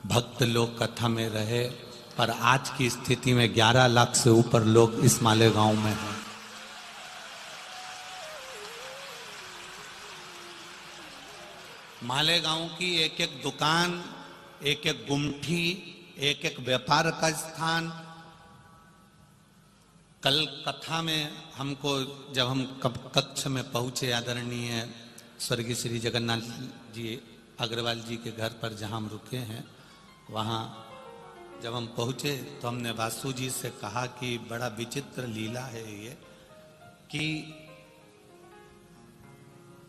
भक्त लोग कथा में रहे, पर आज की स्थिति में 11 लाख से ऊपर लोग इस मालेगांव में हैं। मालेगांव की एक एक दुकान, एक एक गुमठी, एक एक व्यापार का स्थान। कल कथा में हमको, जब हम कक्ष में पहुंचे, आदरणीय स्वर्गीय श्री जगन्नाथ जी अग्रवाल जी के घर पर जहां हम रुके हैं, वहां जब हम पहुंचे तो हमने वासु जी से कहा कि बड़ा विचित्र लीला है ये, कि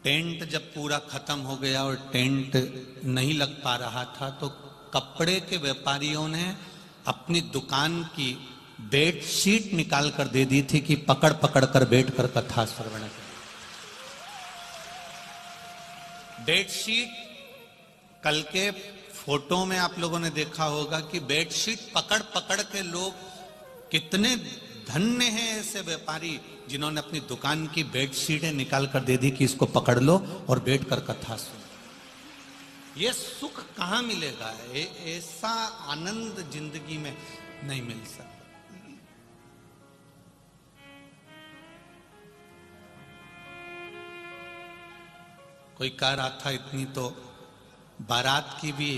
टेंट जब पूरा खत्म हो गया और टेंट नहीं लग पा रहा था, तो कपड़े के व्यापारियों ने अपनी दुकान की बेडशीट निकाल कर दे दी थी कि पकड़ पकड़ कर बैठ कर कथा श्रवण करें। बेडशीट, कल के फोटो में आप लोगों ने देखा होगा कि बेडशीट पकड़ पकड़ के लोग, कितने धन्य हैं ऐसे व्यापारी जिन्होंने अपनी दुकान की बेडशीटें निकाल कर दे दी कि इसको पकड़ लो और बैठ कर कथा सुनो। ये सुख कहां मिलेगा? ऐसा आनंद जिंदगी में नहीं मिल सकता। कोई कह रहा था इतनी तो बारात की भी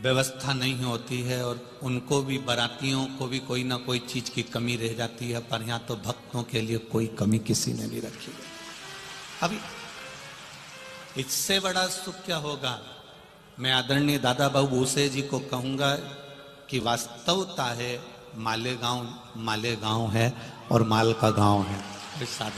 व्यवस्था नहीं होती है और उनको भी, बारातियों को भी कोई ना कोई चीज की कमी रह जाती है, पर यहां तो भक्तों के लिए कोई कमी किसी ने नहीं रखी है। अभी इससे बड़ा सुख क्या होगा? मैं आदरणीय दादा बाबू भूसे जी को कहूंगा कि वास्तवता है मालेगांव मालेगांव है और माल का गांव है।